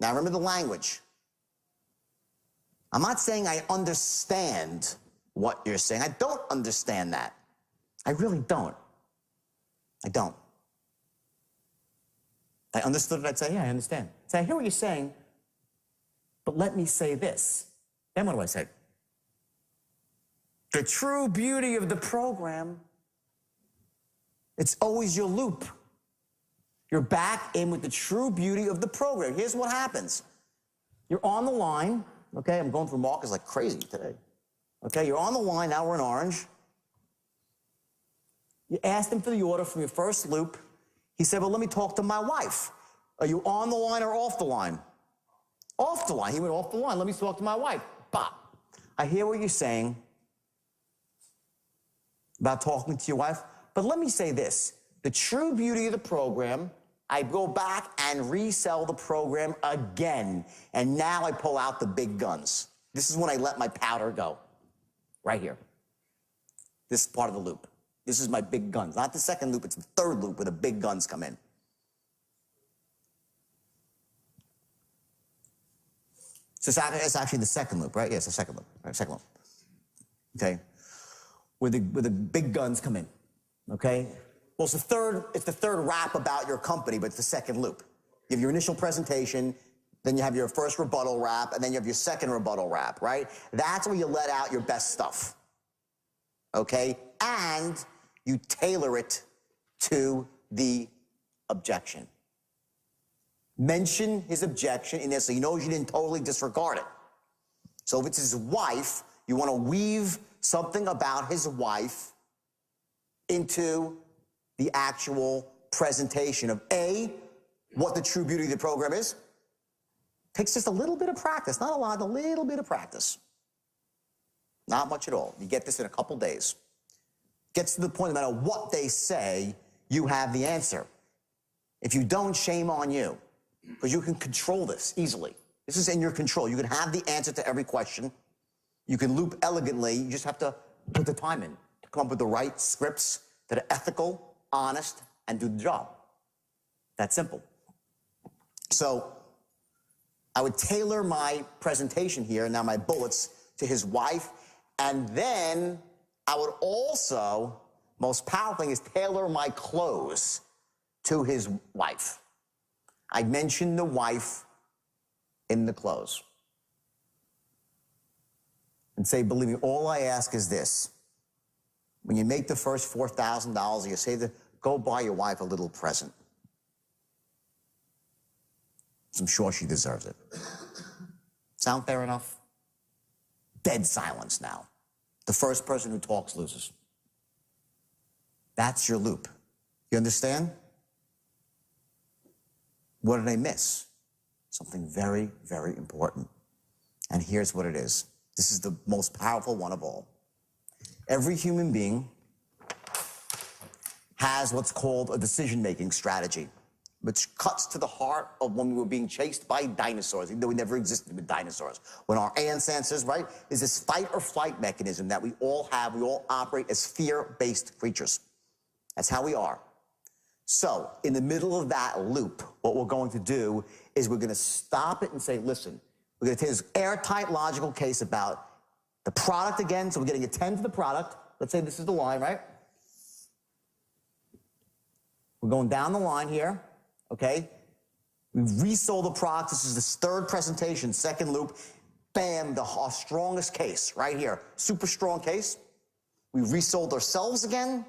Now remember the language. I'm not saying I understand what you're saying. I don't understand that. I really don't. I don't. I understood it, I'd say, yeah, I understand. Say, I hear what you're saying. But let me say this. Then what do I say? The true beauty of the program, it's always your loop. You're back in with the true beauty of the program. Here's what happens. You're on the line, okay? I'm going through markers like crazy today. Okay, you're on the line, now we're in orange. You asked him for the order from your first loop. He said, well, let me talk to my wife. Are you on the line or off the line? Off the line. He went off the line. Let me talk to my wife. Bop. I hear what you're saying about talking to your wife, but let me say this. The true beauty of the program, I go back and resell the program again, and now I pull out the big guns. This is when I let my powder go. Right here. This part of the loop. This is my big guns. Not the second loop, it's the third loop where the big guns come in. So it's actually the second loop, right? Yeah, it's the second loop, right? Second loop. Okay? Where the big guns come in. Okay? Well, it's the third rap about your company, but it's the second loop. You have your initial presentation, then you have your first rebuttal rap, and then you have your second rebuttal rap, right? That's where you let out your best stuff. Okay? And you tailor it to the objection. Mention his objection in there so he knows you didn't totally disregard it. So if it's his wife, you want to weave something about his wife into the actual presentation of A, what the true beauty of the program is. Takes just a little bit of practice, not a lot, a little bit of practice. Not much at all. You get this in a couple days. Gets to the point, no matter what they say, you have the answer. If you don't, shame on you. Because you can control this easily. This is in your control. You can have the answer to every question. You can loop elegantly. You just have to put the time in to come up with the right scripts that are ethical, honest, and do the job. That's simple. So I would tailor my presentation here, now my bullets, to his wife. And then I would also, most powerful thing is tailor my close to his wife. I mentioned the wife in the close. And say, believe me, all I ask is this. When you make the first $4,000, you say that, go buy your wife a little present. I'm sure she deserves it. Sound fair enough? Dead silence now. The first person who talks loses. That's your loop. You understand? What did I miss? Something very, very important. And here's what it is. This is the most powerful one of all. Every human being has what's called a decision-making strategy, which cuts to the heart of when we were being chased by dinosaurs, even though we never existed with dinosaurs. When our ancestors, right, is this fight or flight mechanism that we all have. We all operate as fear-based creatures. That's how we are. So in the middle of that loop, what we're going to do is we're going to stop it and say, listen, we're going to take this airtight logical case about the product again. So we're getting a 10 to the product. Let's say this is the line, right? We're going down the line here, okay? We've resold the product. This is this third presentation, second loop. Bam, our strongest case right here. Super strong case. We resold ourselves again,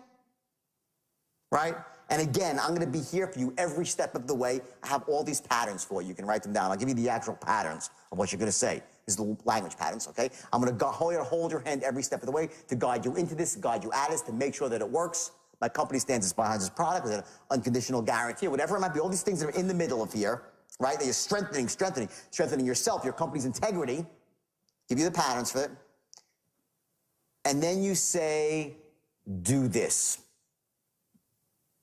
right? And again, I'm going to be here for you every step of the way. I have all these patterns for you. You can write them down. I'll give you the actual patterns of what you're going to say. This is the language patterns, okay? I'm going to hold your hand every step of the way to guide you into this, to guide you at this, to make sure that it works. My company stands behind this product with an unconditional guarantee, or whatever it might be. All these things that are in the middle of here, right? That you're strengthening yourself, your company's integrity. Give you the patterns for it. And then you say, do this.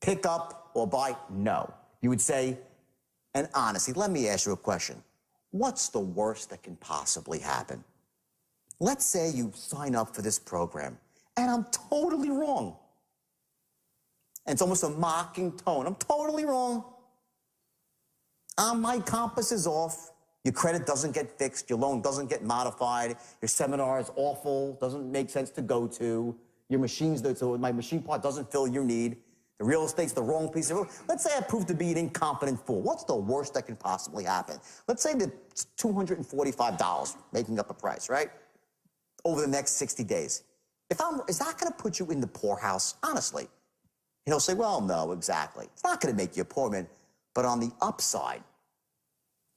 Pick up or buy, no. You would say, and honestly, let me ask you a question. What's the worst that can possibly happen? Let's say you sign up for this program, and I'm totally wrong. And it's almost a mocking tone. I'm totally wrong. My compass is off. Your credit doesn't get fixed. Your loan doesn't get modified. Your seminar is awful. Doesn't make sense to go to. Your my machine part doesn't fill your need. The real estate's the wrong piece of it. Let's say I prove to be an incompetent fool. What's the worst that can possibly happen? Let's say that it's $245, making up a price, right? Over the next 60 days. Is that going to put you in the poorhouse? Honestly. And he'll say, well, no, exactly. It's not going to make you a poor man. But on the upside,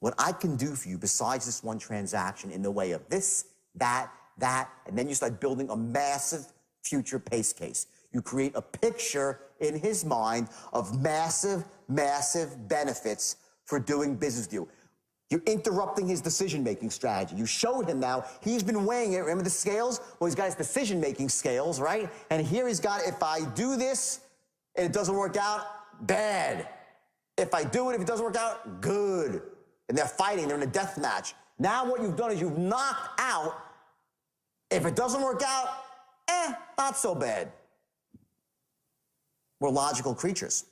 what I can do for you besides this one transaction in the way of this, that, and then you start building a massive future pace case. You create a picture in his mind of massive, massive benefits for doing business with you. You're interrupting his decision-making strategy. You showed him now. He's been weighing it. Remember the scales? Well, he's got his decision-making scales, right? And here he's got, if I do this and it doesn't work out, bad. If I do it, if it doesn't work out, good. And they're fighting. They're in a death match. Now what you've done is you've knocked out, if it doesn't work out, not so bad. We're logical creatures.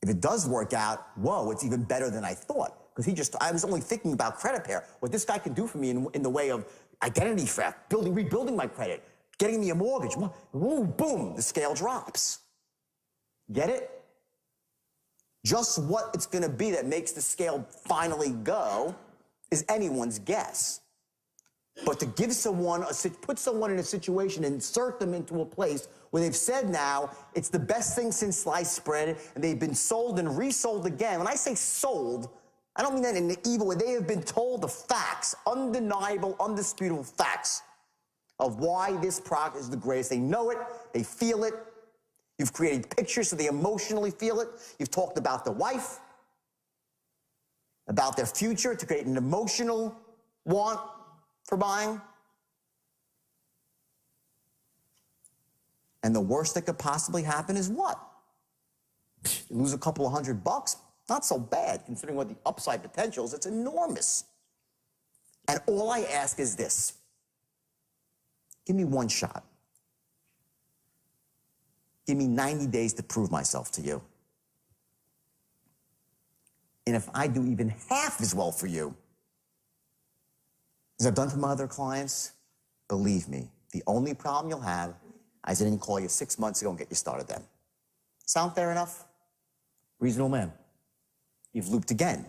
If it does work out, whoa, it's even better than I thought. Because I was only thinking about credit repair. What this guy can do for me in the way of identity theft, rebuilding my credit, getting me a mortgage, woo, boom, the scale drops. Get it? Just what it's going to be that makes the scale finally go is anyone's guess. But to give someone, put someone in a situation, insert them into a place where they've said now it's the best thing since sliced bread, and they've been sold and resold again. When I say sold, I don't mean that in an evil way. They have been told the facts, undeniable, undisputable facts of why this product is the greatest. They know it. They feel it. You've created pictures so they emotionally feel it. You've talked about the wife, about their future to create an emotional want for buying. And the worst that could possibly happen is what? You lose a couple of $100. Not so bad, considering what the upside potential is. It's enormous. And all I ask is this. Give me one shot. Give me 90 days to prove myself to you. And if I do even half as well for you as I've done for my other clients, believe me, the only problem you'll have is I didn't call you 6 months ago and get you started then. Sound fair enough? Reasonable man. You've looped again.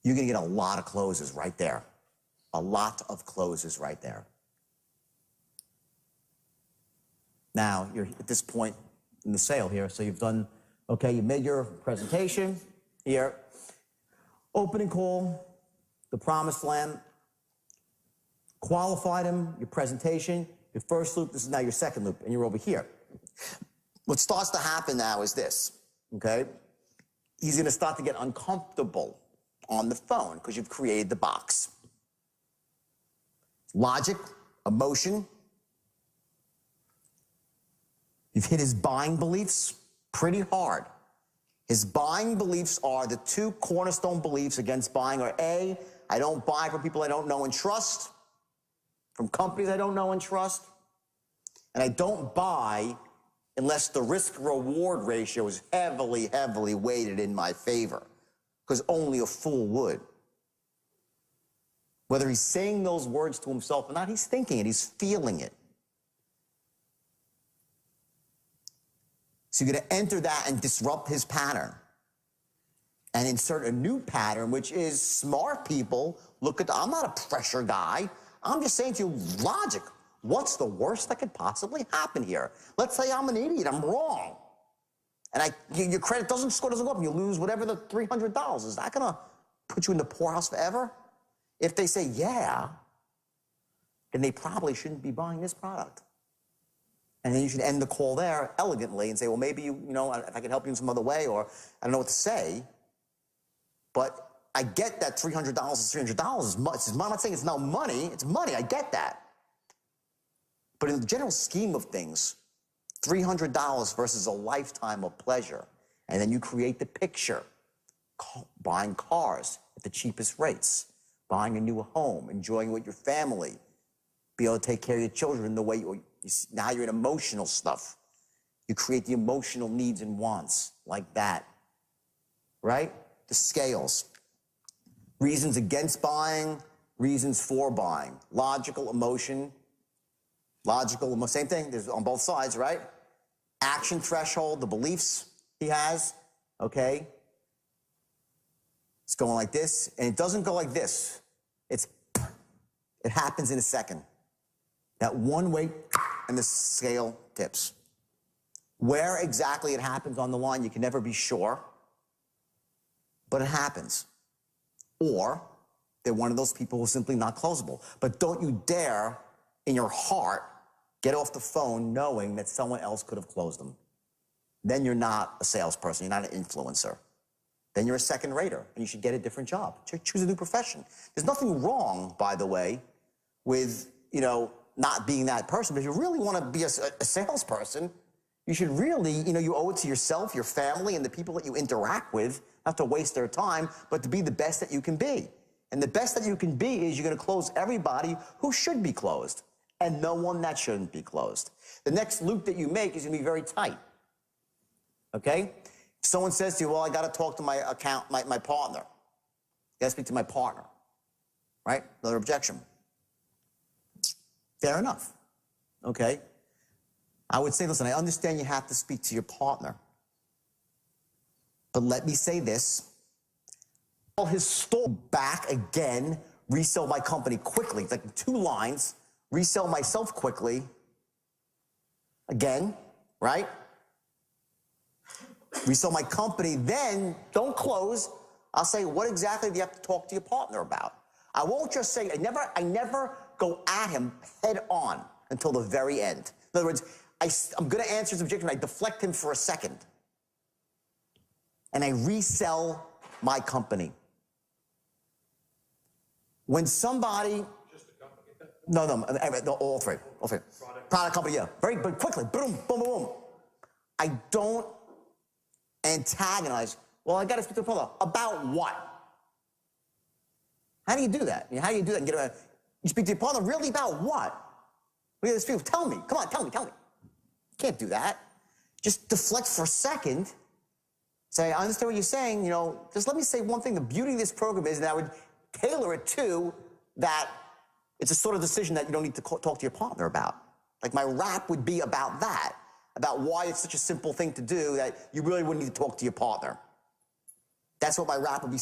You're going to get a lot of closes right there. A lot of closes right there. Now, you're at this point in the sale here, so you've done, okay, you made your presentation here, opening call, the promised land, qualified him, your presentation, your first loop, this is now your second loop, and you're over here. What starts to happen now is this, okay? He's gonna start to get uncomfortable on the phone because you've created the box. Logic, emotion. You've hit his buying beliefs pretty hard. His buying beliefs are the two cornerstone beliefs against buying are A, I don't buy from people I don't know and trust, from companies I don't know and trust, and I don't buy unless the risk-reward ratio is heavily, heavily weighted in my favor, because only a fool would. Whether he's saying those words to himself or not, he's thinking it, he's feeling it. So you're going to enter that and disrupt his pattern and insert a new pattern, which is smart people look at, I'm not a pressure guy. I'm just saying to you, logic. What's the worst that could possibly happen here? Let's say I'm an idiot, I'm wrong. And your credit score doesn't go up and you lose whatever the $300. Is that going to put you in the poorhouse forever? If they say, yeah, then they probably shouldn't be buying this product. And then you should end the call there elegantly and say, well, maybe, you know, if I can help you in some other way, or I don't know what to say. But I get that $300 is $300 is much. I'm not saying it's no money. It's money. I get that. But in the general scheme of things, $300 versus a lifetime of pleasure. And then you create the picture. Buying cars at the cheapest rates. Buying a new home. Enjoying it with your family. Be able to take care of your children the way now you're in emotional stuff. You create the emotional needs and wants like that, right? The scales. Reasons against buying, reasons for buying. Logical, emotion, same thing, there's on both sides, right? Action threshold, the beliefs he has, okay? It's going like this, and it doesn't go like this. It happens in a second. That one way, and the scale tips. Where exactly it happens on the line, you can never be sure, but it happens. Or they're one of those people who are simply not closable. But don't you dare, in your heart, get off the phone knowing that someone else could have closed them. Then you're not a salesperson, you're not an influencer. Then you're a second rater, and you should get a different job. Choose a new profession. There's nothing wrong, by the way, with, you know, not being that person. But if you really want to be a salesperson, you should really, you know, you owe it to yourself, your family, and the people that you interact with, not to waste their time, but to be the best that you can be. And the best that you can be is you're going to close everybody who should be closed and no one that shouldn't be closed. The next loop that you make is going to be very tight. Okay? If someone says to you, well, I got to talk to my partner. I got to speak to my partner. Right? Another objection. Fair enough. Okay? I would say, listen, I understand you have to speak to your partner. But let me say this. All his store back again, resell my company quickly. It's like 2 lines. Resell myself quickly. Again, right? Resell my company, then don't close. I'll say, what exactly do you have to talk to your partner about? I won't just say, I never go at him head on until the very end. In other words, I'm going to answer his objection. I deflect him for a second. And I resell my company. When somebody... Just the company? No, all three. Product company, yeah. Very quickly, boom, boom, boom. I don't antagonize. Well, I got to speak to the partner. About what? How do you do that? I mean, how do you do that? You speak to your partner, really about what? Look at this people. Tell me. Come on, tell me. You can't do that. Just deflect for a second. Say, I understand what you're saying. You know, just let me say one thing. The beauty of this program is that I would tailor it to that it's a sort of decision that you don't need to talk to your partner about. Like my rap would be about that, about why it's such a simple thing to do that you really wouldn't need to talk to your partner. That's what my rap would be,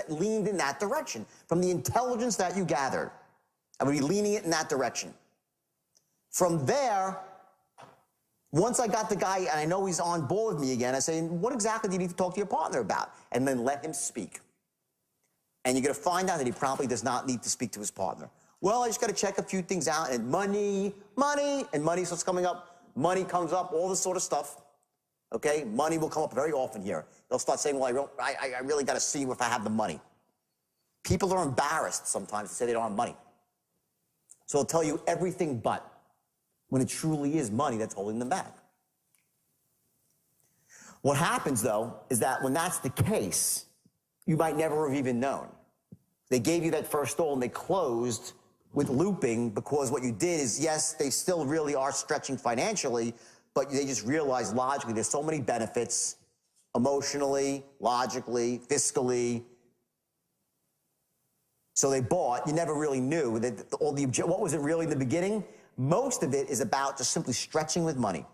leaned in that direction, from the intelligence that you gathered. I would be leaning it in that direction. From there, once I got the guy and I know he's on board with me again, I say, what exactly do you need to talk to your partner about? And then let him speak. And you're going to find out that he probably does not need to speak to his partner. Well, I just got to check a few things out, and money, and money starts coming up. Money comes up, all this sort of stuff. Okay? Money will come up very often here. They'll start saying, well, I really got to see if I have the money. People are embarrassed sometimes to say they don't have money. So they'll tell you everything but, when it truly is money that's holding them back. What happens, though, is that when that's the case, you might never have even known. They gave you that first stall and they closed with looping because what you did is, yes, they still really are stretching financially, but they just realized logically there's so many benefits, emotionally, logically, fiscally. So they bought. You never really knew that what was it really in the beginning? Most of it is about just simply stretching with money.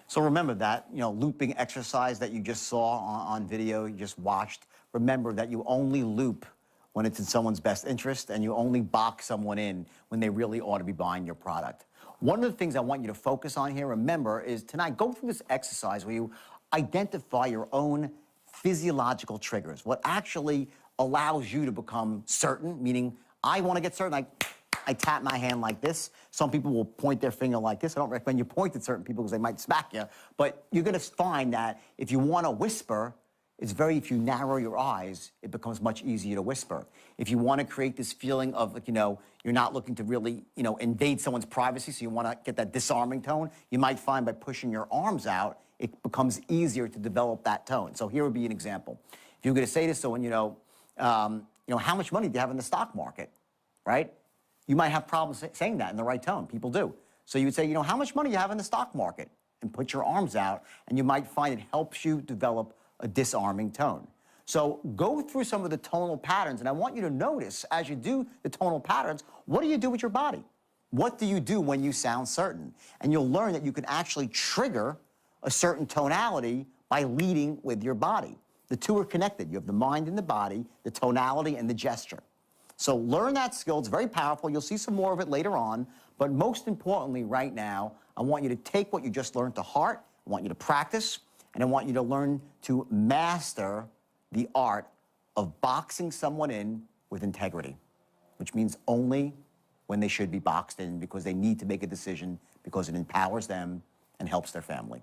So remember that, looping exercise that you just saw on video, you just watched. Remember that you only loop when it's in someone's best interest, and you only box someone in when they really ought to be buying your product. One of the things I want you to focus on here, remember, is tonight, go through this exercise where you identify your own physiological triggers, what actually allows you to become certain, meaning I want to get certain, I tap my hand like this. Some people will point their finger like this. I don't recommend you point at certain people because they might smack you. But you're going to find that if you want to whisper, if you narrow your eyes, it becomes much easier to whisper. If you want to create this feeling of, you're not looking to really, invade someone's privacy, so you want to get that disarming tone, you might find by pushing your arms out, it becomes easier to develop that tone. So here would be an example. If you're going to say to someone, how much money do you have in the stock market, right? You might have problems saying that in the right tone. People do. So you would say, how much money do you have in the stock market? And put your arms out, and you might find it helps you develop a disarming tone. So go through some of the tonal patterns, and I want you to notice, as you do the tonal patterns, what do you do with your body? What do you do when you sound certain? And you'll learn that you can actually trigger a certain tonality by leading with your body. The two are connected. You have the mind and the body, the tonality and the gesture. So learn that skill. It's very powerful. You'll see some more of it later on. But most importantly, right now, I want you to take what you just learned to heart. I want you to practice. And I want you to learn to master the art of boxing someone in with integrity, which means only when they should be boxed in because they need to make a decision because it empowers them and helps their family.